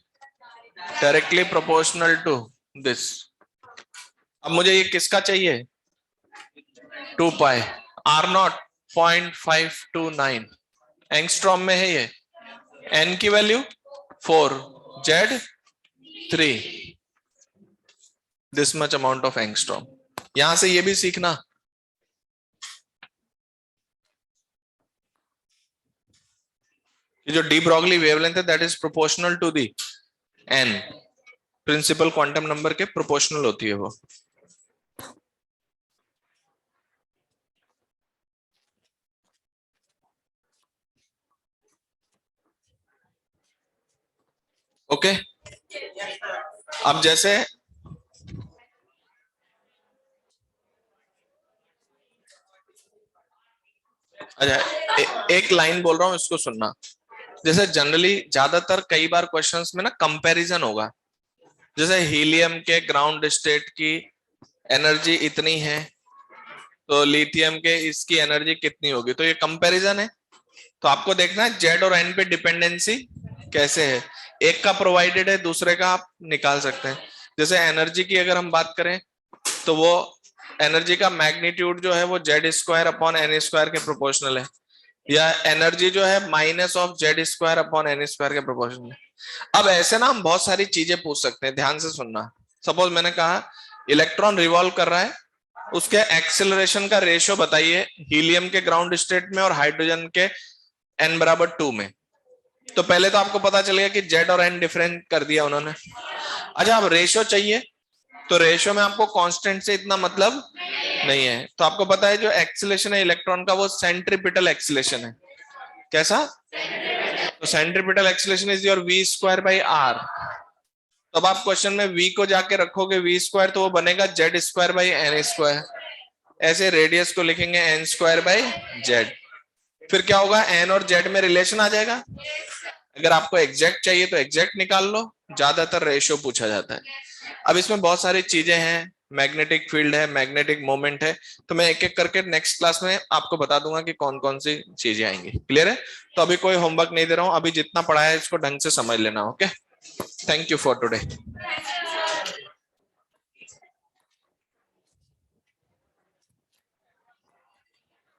Directly proportional to this. अब मुझे ये किसका चाहिए? 2 पाई आर नॉट 0.529 एंगस्ट्रॉम में है ये. एन की वैल्यू 4, Z 3, this much amount of angstrom. यहां से ये भी सीखना, कि जो डी ब्रॉगली वेवलेंथ है that is proportional to the N. Principal quantum number के प्रोपोर्शनल होती है वो. ओके अब जैसे अच्छा एक लाइन बोल रहा हूं, इसको सुनना. जैसे जनरली ज्यादातर कई बार क्वेश्चंस में ना कंपैरिजन होगा. जैसे हीलियम के ग्राउंड स्टेट की एनर्जी इतनी है, तो लिथियम के इसकी एनर्जी कितनी होगी, तो ये कंपैरिजन है. तो आपको देखना है जेड और एन पे डिपेंडेंसी कैसे है. एक का प्रोवाइडेड है, दूसरे का आप निकाल सकते हैं. जैसे एनर्जी की अगर हम बात करें, तो वो एनर्जी का मैग्नीट्यूड जो है वो Z square upon N square के प्रोपोर्शनल है, या एनर्जी जो है minus of Z square upon N square के प्रोपोर्शनल है. अब ऐसे ना हम बहुत सारी चीजें पूछ सकते हैं, ध्यान से सुनना. सपोज मैंने कहा इलेक्ट्रॉन रिवॉल्व कर रहा है, उसके एक्सेलरेशन का रेशियो बताइए हीलियम के ग्राउंड स्टेट में और हाइड्रोजन के n बराबर 2 में. तो पहले तो आपको पता चलेगा कि जेड और एन डिफरेंट कर दिया उन्होंने. अच्छा अब रेशियो चाहिए, तो रेशियो में आपको कांस्टेंट से इतना मतलब नहीं है. तो आपको पता है जो एक्सीलरेशन है इलेक्ट्रॉन का वो सेंट्रीपिटल एक्सीलरेशन है. कैसा? तो centripetal acceleration is your V square by R. तब आप क्वेश्चन में v को जाके रखोगे वी स्क्वायर, तो वो बनेगा Z square by N square. ऐसे रेडियस को लिखेंगे एन स्क्वायर बाई जेड. फिर क्या होगा, एन और जेड में रिलेशन आ जाएगा। अगर आपको एग्जैक्ट चाहिए तो एग्जैक्ट निकाल लो, ज्यादातर रेशियो पूछा जाता है। अब इसमें बहुत सारी चीजें हैं, मैग्नेटिक फील्ड है, मैग्नेटिक मोमेंट है, तो मैं एक एक करके नेक्स्ट क्लास में आपको बता दूंगा कि कौन कौन सी चीजें आएंगी। क्लियर है? तो अभी कोई होमवर्क नहीं दे रहा हूं, अभी जितना पढ़ा है इसको ढंग से समझ लेना। Okay, thank you for today.